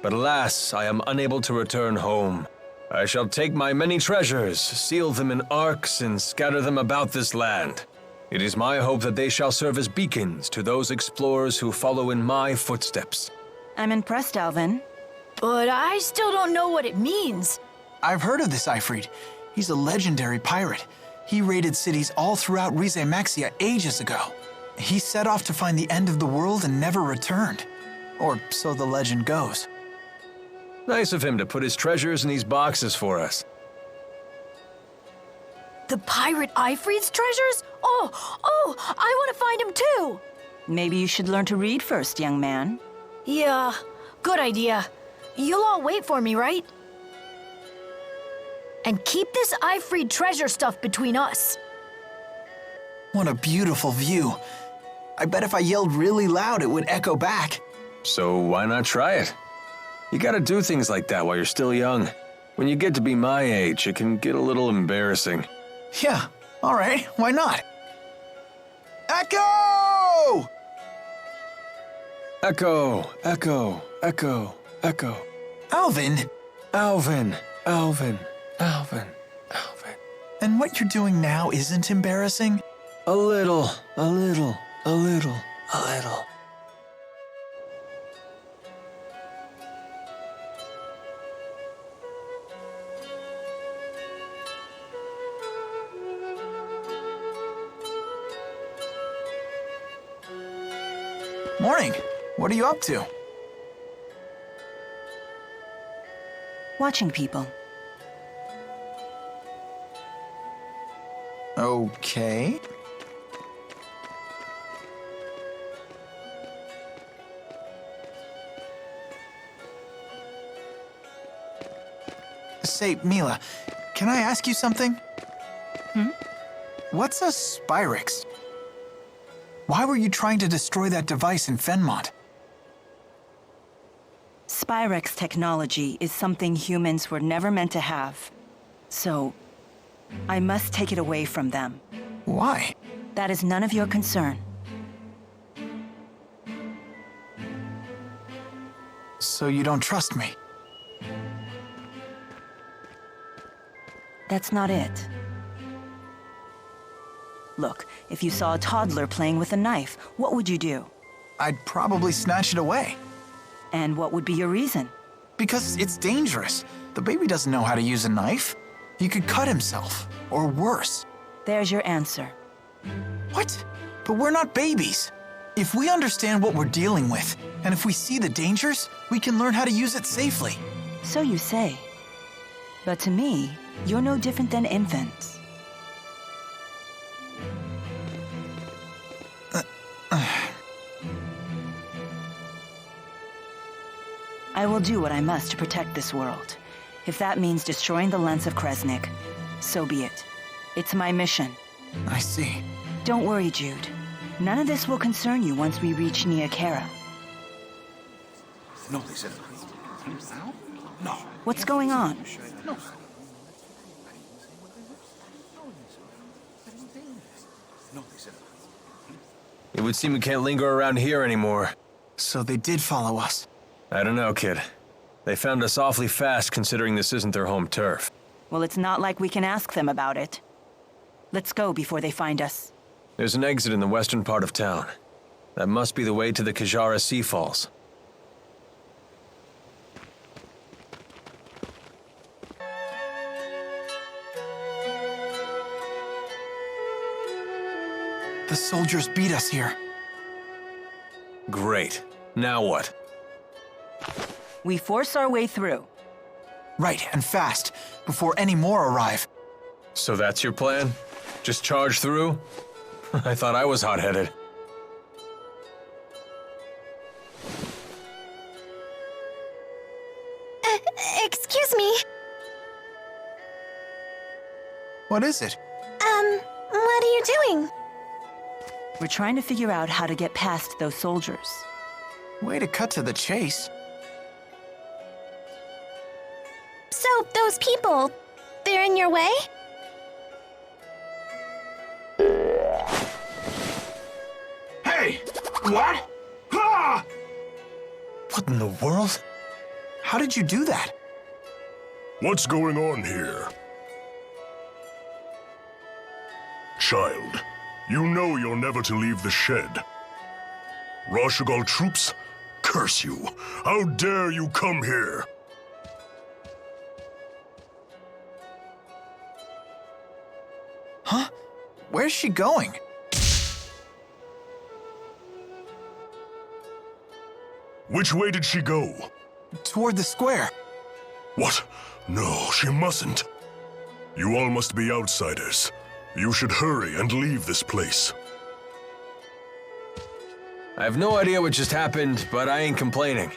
But alas, I am unable to return home. I shall take my many treasures, seal them in arks, and scatter them about this land. It is my hope that they shall serve as beacons to those explorers who follow in my footsteps. I'm impressed, Alvin. But I still don't know what it means. I've heard of this Eifried. He's a legendary pirate. He raided cities all throughout Rize Maxia ages ago. He set off to find the end of the world and never returned. Or so the legend goes. Nice of him to put his treasures in these boxes for us. The pirate Eifried's treasures? Oh, I want to find him too. Maybe you should learn to read first, young man. Yeah, good idea. You'll all wait for me, right? And keep this Eifried treasure stuff between us. What a beautiful view. I bet if I yelled really loud, it would echo back. So why not try it? You gotta do things like that while you're still young. When you get to be my age, it can get a little embarrassing. Yeah, all right, why not? Echo! Echo, echo, echo, echo. Alvin! Alvin, Alvin, Alvin, Alvin. And what you're doing now isn't embarrassing? A little, a little, a little, a little. Morning. What are you up to? Watching people. Okay. Say, Milla, can I ask you something? What's a Spyrix? Why were you trying to destroy that device in Fenmont? Spyrex technology is something humans were never meant to have. So, I must take it away from them. Why? That is none of your concern. So you don't trust me? That's not it. Look, if you saw a toddler playing with a knife, what would you do? I'd probably snatch it away. And what would be your reason? Because it's dangerous. The baby doesn't know how to use a knife. He could cut himself, or worse. There's your answer. What? But we're not babies. If we understand what we're dealing with, and if we see the dangers, we can learn how to use it safely. So you say. But to me, you're no different than infants. I will do what I must to protect this world. If that means destroying the lens of Kresnik, so be it. It's my mission. I see. Don't worry, Jude. None of this will concern you once we reach Nia Khera. No, they said. No. What's going on? It would seem we can't linger around here anymore. So they did follow us. I don't know, kid. They found us awfully fast considering this isn't their home turf. Well, it's not like we can ask them about it. Let's go before they find us. There's an exit in the western part of town. That must be the way to the Kajara Sea Falls. The soldiers beat us here. Great. Now what? We force our way through. Right, and fast, before any more arrive. So that's your plan? Just charge through? I thought I was hot-headed. Excuse me. What is it? What are you doing? We're trying to figure out how to get past those soldiers. Way to cut to the chase. So, those people, they're in your way? Hey! What? Ah! What in the world? How did you do that? What's going on here? Child, you know you're never to leave the shed. Rashagal troops? Curse you! How dare you come here? Huh? Where's she going? Which way did she go? Toward the square. What? No, she mustn't. You all must be outsiders. You should hurry and leave this place. I have no idea what just happened, but I ain't complaining.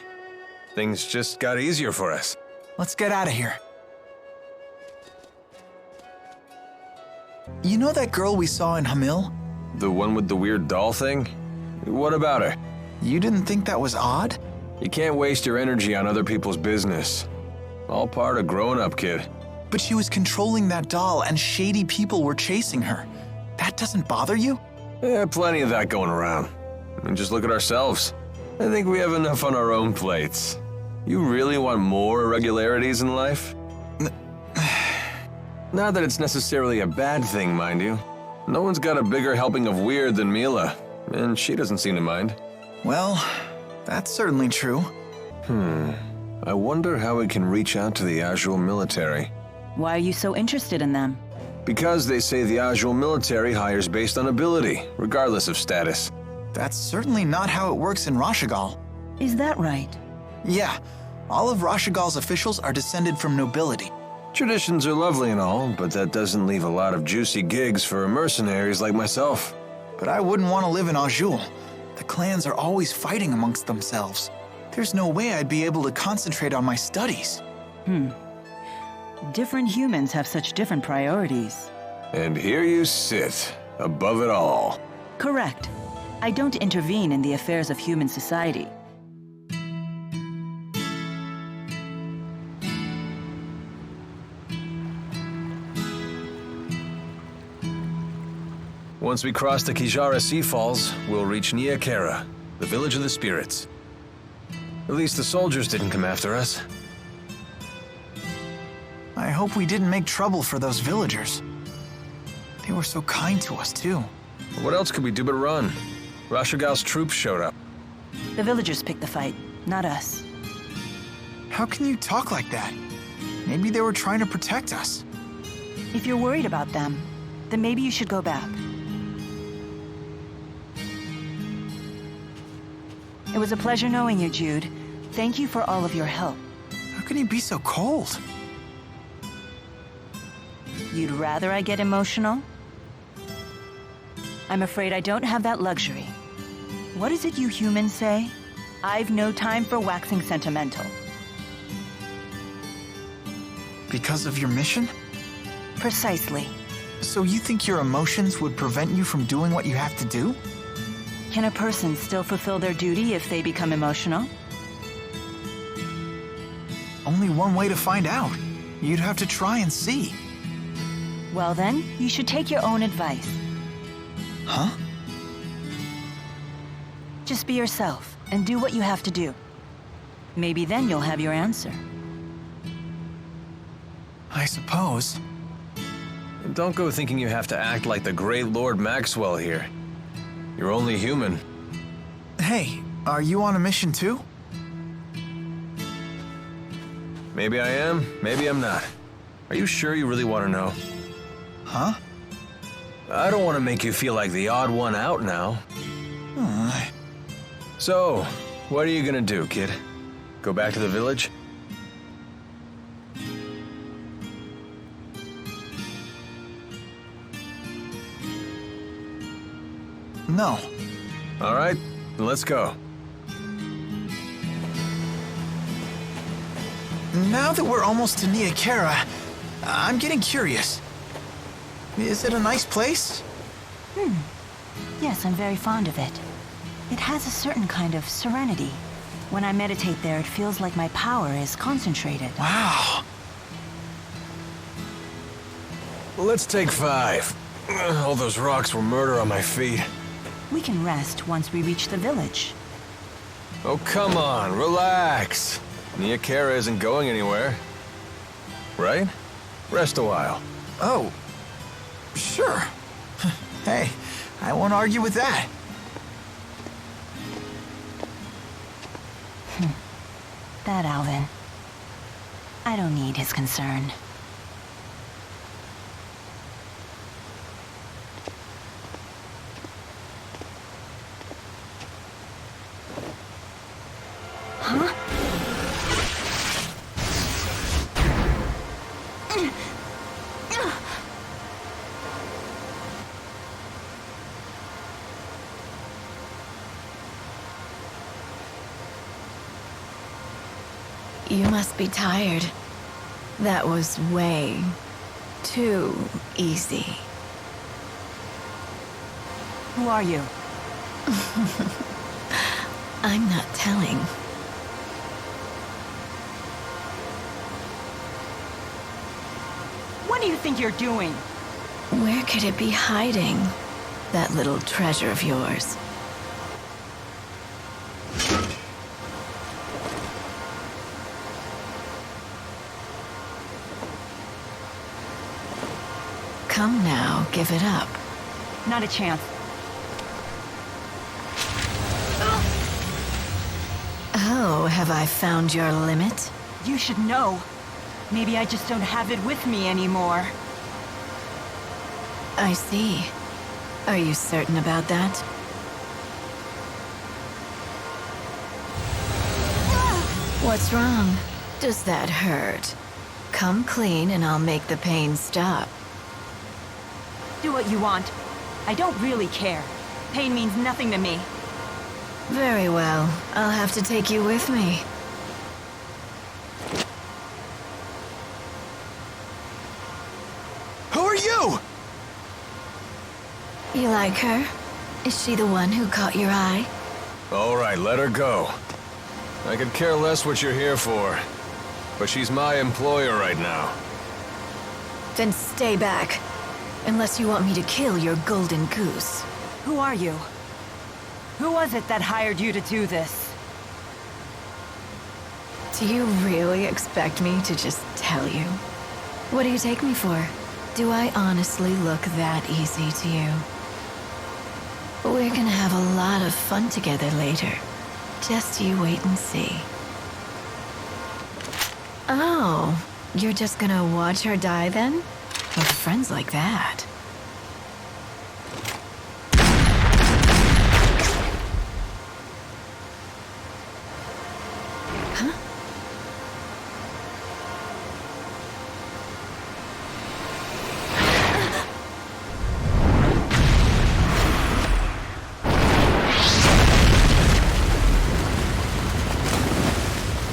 Things just got easier for us. Let's get out of here. You know that girl we saw in Hamil? The one with the weird doll thing? What about her? You didn't think that was odd? You can't waste your energy on other people's business. All part of growing up, kid. But she was controlling that doll and shady people were chasing her. That doesn't bother you? Plenty of that going around. I mean, just look at ourselves. I think we have enough on our own plates. You really want more irregularities in life? Not that it's necessarily a bad thing, mind you. No one's got a bigger helping of weird than Milla, and she doesn't seem to mind. Well, that's certainly true. I wonder how we can reach out to the Azul military. Why are you so interested in them? Because they say the Azul military hires based on ability, regardless of status. That's certainly not how it works in Rashagal. Is that right? Yeah, all of Rashagal's officials are descended from nobility. Traditions are lovely and all, but that doesn't leave a lot of juicy gigs for mercenaries like myself. But I wouldn't want to live in Azul. The clans are always fighting amongst themselves. There's no way I'd be able to concentrate on my studies. Different humans have such different priorities. And here you sit, above it all. Correct. I don't intervene in the affairs of human society. Once we cross the Kijara Sea Falls, we'll reach Nia Kara, the village of the spirits. At least the soldiers didn't come after us. I hope we didn't make trouble for those villagers. They were so kind to us, too. What else could we do but run? Rashagal's troops showed up. The villagers picked the fight, not us. How can you talk like that? Maybe they were trying to protect us. If you're worried about them, then maybe you should go back. It was a pleasure knowing you, Jude. Thank you for all of your help. How can you be so cold? You'd rather I get emotional? I'm afraid I don't have that luxury. What is it you humans say? I've no time for waxing sentimental. Because of your mission? Precisely. So you think your emotions would prevent you from doing what you have to do? Can a person still fulfill their duty if they become emotional? Only one way to find out. You'd have to try and see. Well then, you should take your own advice. Huh? Just be yourself and do what you have to do. Maybe then you'll have your answer. I suppose. Don't go thinking you have to act like the great Lord Maxwell here. You're only human. Hey, are you on a mission too? Maybe I am, maybe I'm not. Are you sure you really want to know? Huh? I don't want to make you feel like the odd one out now. So, What are you gonna do, kid? Go back to the village? No. All right, then let's go. Now that we're almost to Nia Khera, I'm getting curious. Is it a nice place? Yes, I'm very fond of it. It has a certain kind of serenity. When I meditate there, it feels like my power is concentrated. Wow. Let's take 5. All those rocks were murder on my feet. We can rest once we reach the village. Oh, come on, relax. Nia Khera isn't going anywhere. Right? Rest a while. Oh, sure. Hey, I won't argue with that. That Alvin. I don't need his concern. Huh? You must be tired. That was way too easy. Who are you? I'm not telling. What do you think you're doing? Where could it be hiding? That little treasure of yours. Come now, give it up. Not a chance. Oh, have I found your limit? You should know. Maybe I just don't have it with me anymore. I see. Are you certain about that? What's wrong? Does that hurt? Come clean and I'll make the pain stop. Do what you want. I don't really care. Pain means nothing to me. Very well. I'll have to take you with me. Who are you? You like her? Is she the one who caught your eye? All right, let her go. I could care less what you're here for, but she's my employer right now. Then stay back. Unless you want me to kill your golden goose. Who are you? Who was it that hired you to do this? Do you really expect me to just tell you? What do you take me for? Do I honestly look that easy to you? We're gonna have a lot of fun together later. Just you wait and see. Oh, you're just gonna watch her die then? With friends like that. Huh?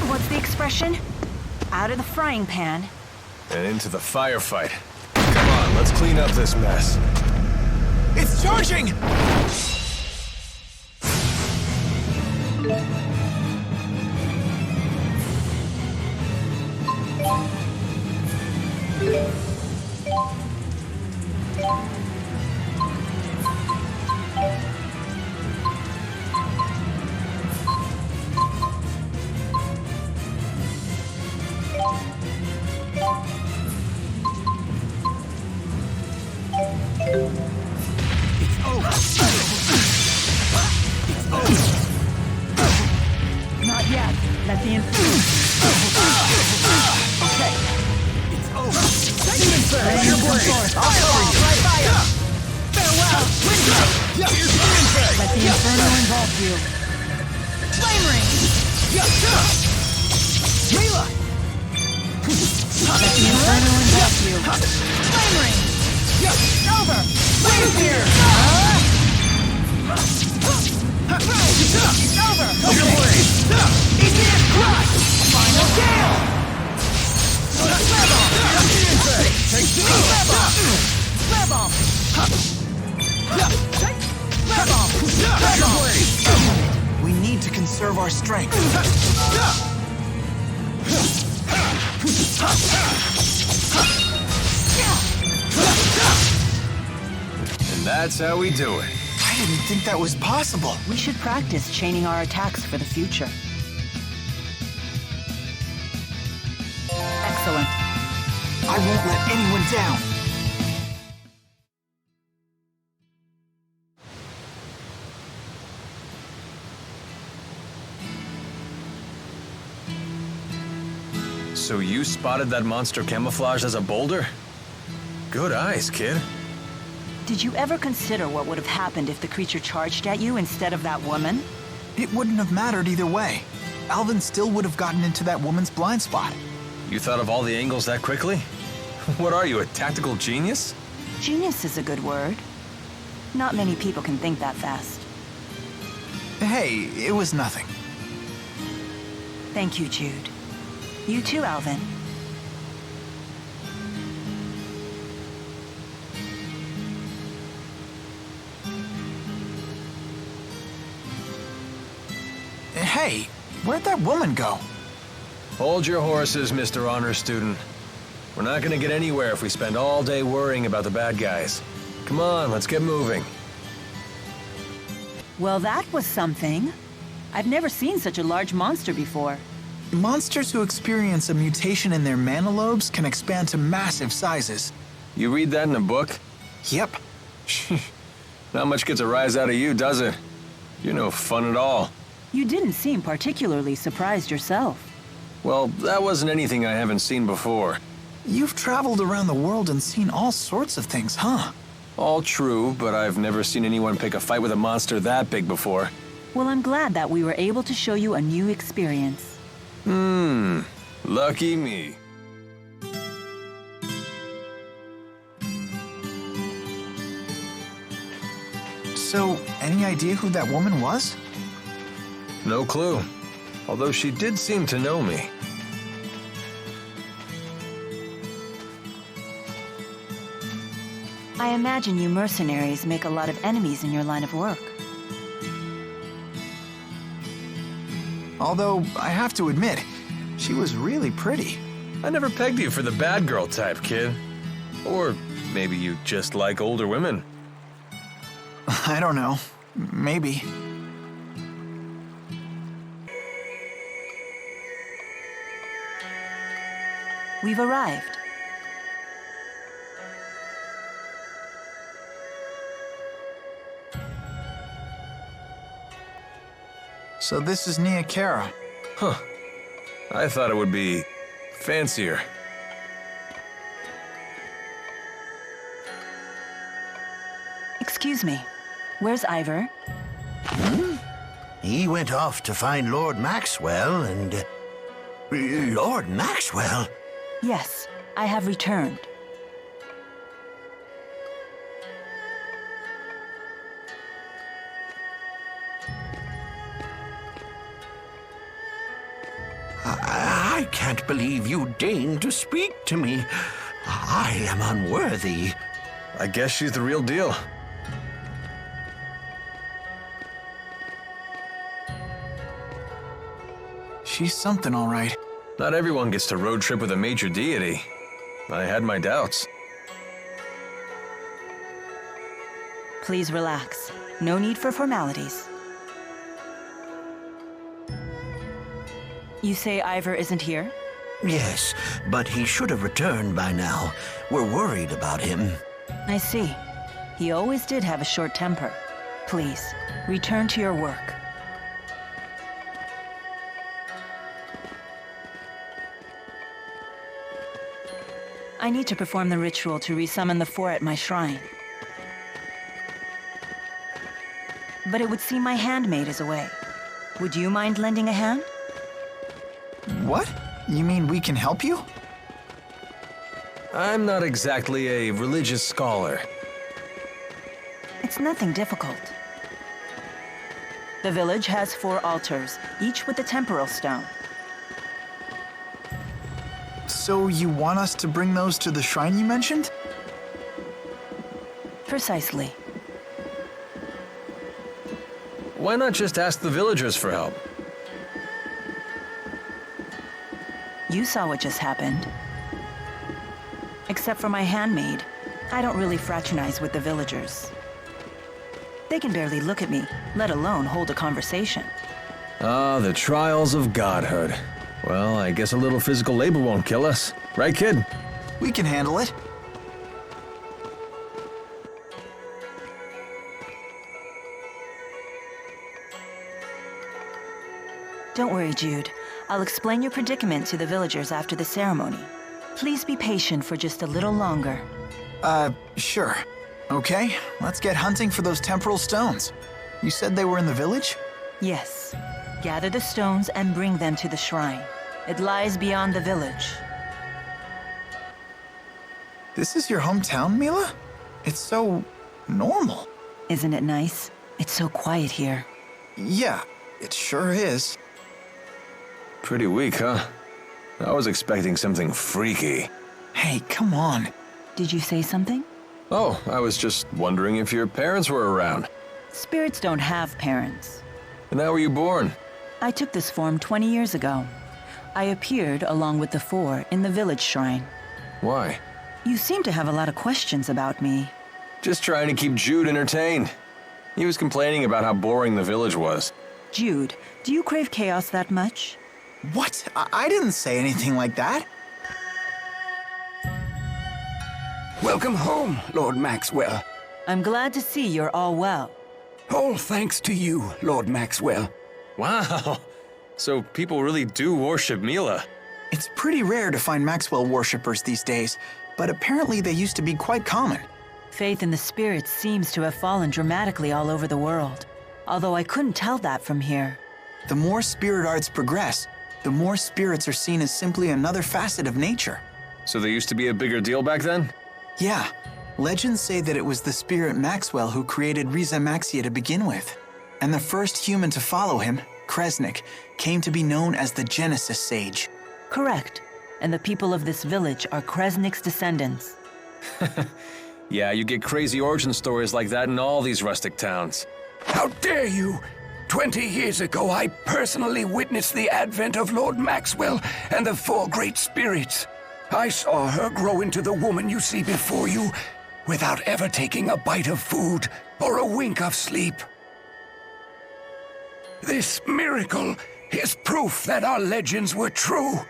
What's the expression? Out of the frying pan. And into the firefight. Come on, let's clean up this mess. It's charging! Not yet. Let the Okay. It's over. Ready your blade. I'll cover you. Farewell. Let the inferno engulf you. Flame Ring! Milla! Let the Inferno engulf you. Flame Ring! Over! Flame Spear! It's over! Igneous Crush! Final Gale! Flare Bomb! We need to conserve our strength. And that's how we do it. I didn't think that was possible. We should practice chaining our attacks for the future. Excellent. I won't let anyone down. So you spotted that monster camouflaged as a boulder? Good eyes, kid. Did you ever consider what would have happened if the creature charged at you instead of that woman? It wouldn't have mattered either way. Alvin still would have gotten into that woman's blind spot. You thought of all the angles that quickly? What are you, a tactical genius? Genius is a good word. Not many people can think that fast. Hey, it was nothing. Thank you, Jude. You too, Alvin. Hey, where'd that woman go? Hold your horses, Mr. Honor Student. We're not gonna get anywhere if we spend all day worrying about the bad guys. Come on, let's get moving. Well, that was something. I've never seen such a large monster before. Monsters who experience a mutation in their mana lobes can expand to massive sizes. You read that in a book? Yep. Not much gets a rise out of you, does it? You're no fun at all. You didn't seem particularly surprised yourself. Well, that wasn't anything I haven't seen before. You've traveled around the world and seen all sorts of things, huh? All true, but I've never seen anyone pick a fight with a monster that big before. Well, I'm glad that we were able to show you a new experience. Lucky me. So, any idea who that woman was? No clue. Although she did seem to know me. I imagine you mercenaries make a lot of enemies in your line of work. Although, I have to admit, she was really pretty. I never pegged you for the bad girl type, kid. Or maybe you just like older women. I don't know. Maybe. We've arrived. So this is Nia Kara. Huh. I thought it would be fancier. Excuse me. Where's Ivor? He went off to find Lord Maxwell and... Lord Maxwell? Yes, I have returned. I can't believe you deigned to speak to me. I am unworthy. I guess she's the real deal. She's something, all right. Not everyone gets to road trip with a major deity. I had my doubts. Please relax. No need for formalities. You say Ivor isn't here? Yes, but he should have returned by now. We're worried about him. I see. He always did have a short temper. Please, return to your work. I need to perform the ritual to resummon the four at my shrine. But it would seem my handmaid is away. Would you mind lending a hand? What? You mean we can help you? I'm not exactly a religious scholar. It's nothing difficult. The village has 4 altars, each with a temporal stone. So you want us to bring those to the shrine you mentioned? Precisely. Why not just ask the villagers for help? You saw what just happened. Except for my handmaid, I don't really fraternize with the villagers. They can barely look at me, let alone hold a conversation. Ah, the trials of godhood. Well, I guess a little physical labor won't kill us. Right, kid? We can handle it. Don't worry, Jude. I'll explain your predicament to the villagers after the ceremony. Please be patient for just a little longer. Sure. Okay, let's get hunting for those temporal stones. You said they were in the village? Yes. Gather the stones and bring them to the shrine. It lies beyond the village. This is your hometown, Milla? It's so normal. Isn't it nice? It's so quiet here. Yeah, it sure is. Pretty weak, huh? I was expecting something freaky. Hey, come on. Did you say something? Oh, I was just wondering if your parents were around. Spirits don't have parents. And how were you born? I took this form 20 years ago. I appeared along with the 4 in the village shrine. Why? You seem to have a lot of questions about me. Just trying to keep Jude entertained. He was complaining about how boring the village was. Jude, do you crave chaos that much? What? I didn't say anything like that. Welcome home, Lord Maxwell. I'm glad to see you're all well. All thanks to you, Lord Maxwell. Wow. So people really do worship Milla. It's pretty rare to find Maxwell worshippers these days, but apparently they used to be quite common. Faith in the spirits seems to have fallen dramatically all over the world, although I couldn't tell that from here. The more spirit arts progress, the more spirits are seen as simply another facet of nature. So they used to be a bigger deal back then? Yeah. Legends say that it was the spirit Maxwell who created Riza Maxia to begin with. And the first human to follow him, Kresnik, came to be known as the Genesis Sage. Correct. And the people of this village are Kresnik's descendants. Yeah, you get crazy origin stories like that in all these rustic towns. How dare you! 20 years ago, I personally witnessed the advent of Lord Maxwell and the 4 great spirits. I saw her grow into the woman you see before you without ever taking a bite of food or a wink of sleep. This miracle is proof that our legends were true.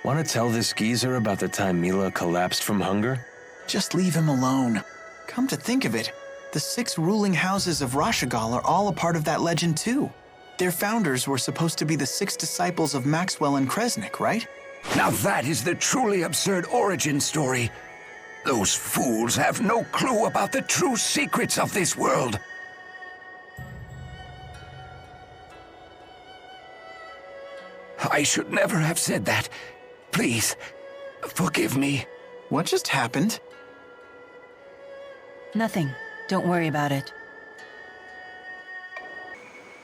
Want to tell this geezer about the time Milla collapsed from hunger? Just leave him alone. Come to think of it, the 6 ruling houses of Rashagal are all a part of that legend too. Their founders were supposed to be the 6 disciples of Maxwell and Kresnik, right? Now that is the truly absurd origin story. Those fools have no clue about the true secrets of this world. I should never have said that. Please, forgive me. What just happened? Nothing. Don't worry about it.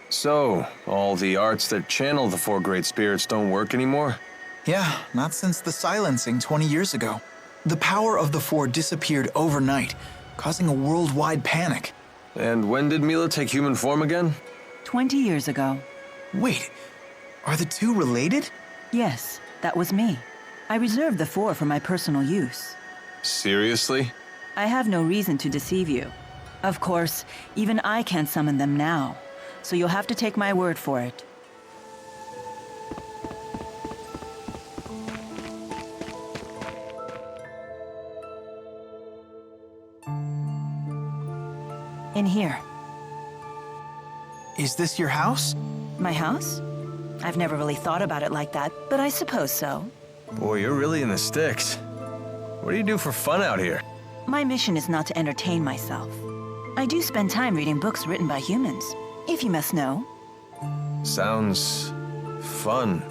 So, all the arts that channel the 4 great spirits don't work anymore? Yeah, not since the silencing 20 years ago. The power of the 4 disappeared overnight, causing a worldwide panic. And when did Milla take human form again? 20 years ago. Wait, are the 2 related? Yes, that was me. I reserved the 4 for my personal use. Seriously? I have no reason to deceive you. Of course, even I can't summon them now, so you'll have to take my word for it. In here. Is this your house? My house? I've never really thought about it like that, but I suppose so. Boy, you're really in the sticks. What do you do for fun out here? My mission is not to entertain myself. I do spend time reading books written by humans, if you must know. Sounds fun.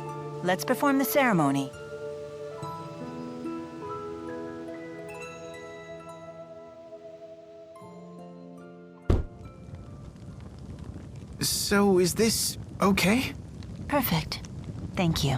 Let's perform the ceremony. So, is this okay? Perfect. Thank you.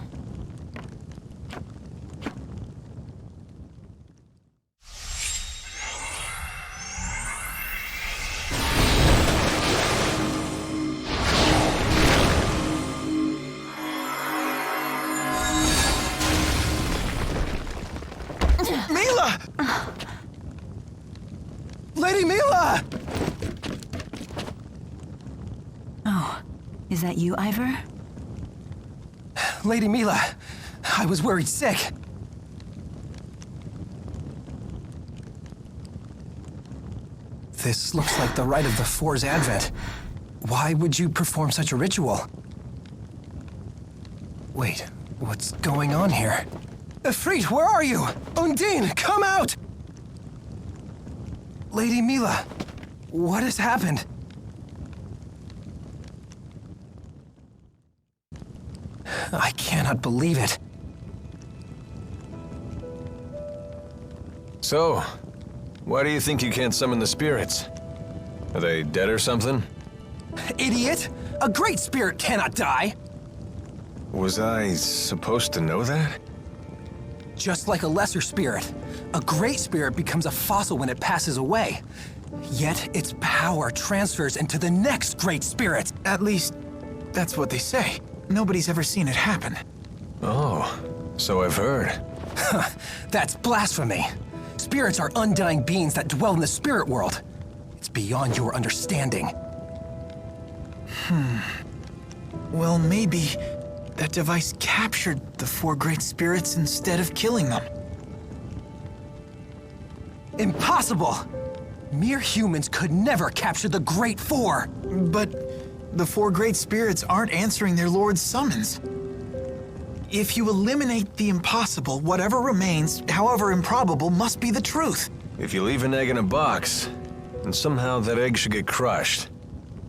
Milla! Lady Milla! Oh, is that you, Ivor? Lady Milla, I was worried sick. This looks like the rite of the Four's advent. Why would you perform such a ritual? Wait, what's going on here? Ifrit, where are you? Undine, come out! Lady Milla, what has happened? I cannot believe it. So, why do you think you can't summon the spirits? Are they dead or something? Idiot! A great spirit cannot die! Was I supposed to know that? Just like a lesser spirit, a great spirit becomes a fossil when it passes away. Yet its power transfers into the next great spirit. At least, that's what they say. Nobody's ever seen it happen. Oh, so I've heard. That's blasphemy. Spirits are undying beings that dwell in the spirit world. It's beyond your understanding. Well, maybe that device captured the four great spirits instead of killing them. Impossible! Mere humans could never capture the Great Four. But the four great spirits aren't answering their lord's summons. If you eliminate the impossible, whatever remains, however improbable, must be the truth. If you leave an egg in a box, and somehow that egg should get crushed,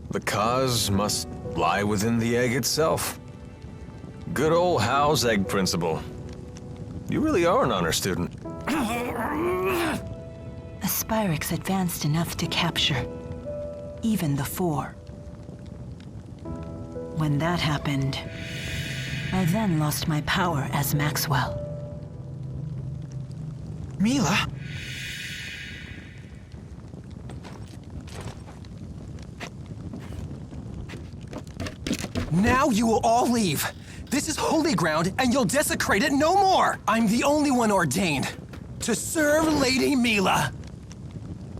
the cause must lie within the egg itself. Good old Howe's egg principle. You really are an honor student. A Spyrix advanced enough to capture even the Four. When that happened, I then lost my power as Maxwell. Milla? Now you will all leave. This is holy ground, and you'll desecrate it no more! I'm the only one ordained to serve Lady Milla.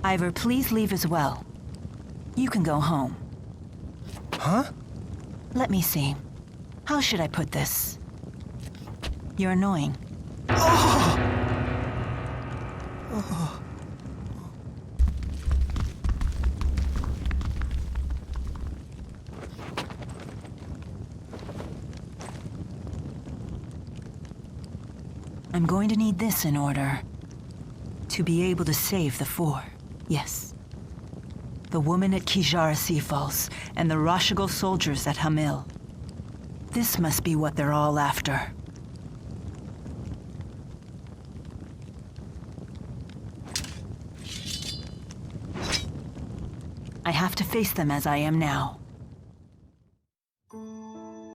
Ivor, please leave as well. You can go home. Huh? Let me see. How should I put this? You're annoying. I'm going to need this in order to be able to save the Four. Yes. The woman at Kijara Sea Falls and the Rashigal soldiers at Hamil. This must be what they're all after. I have to face them as I am now.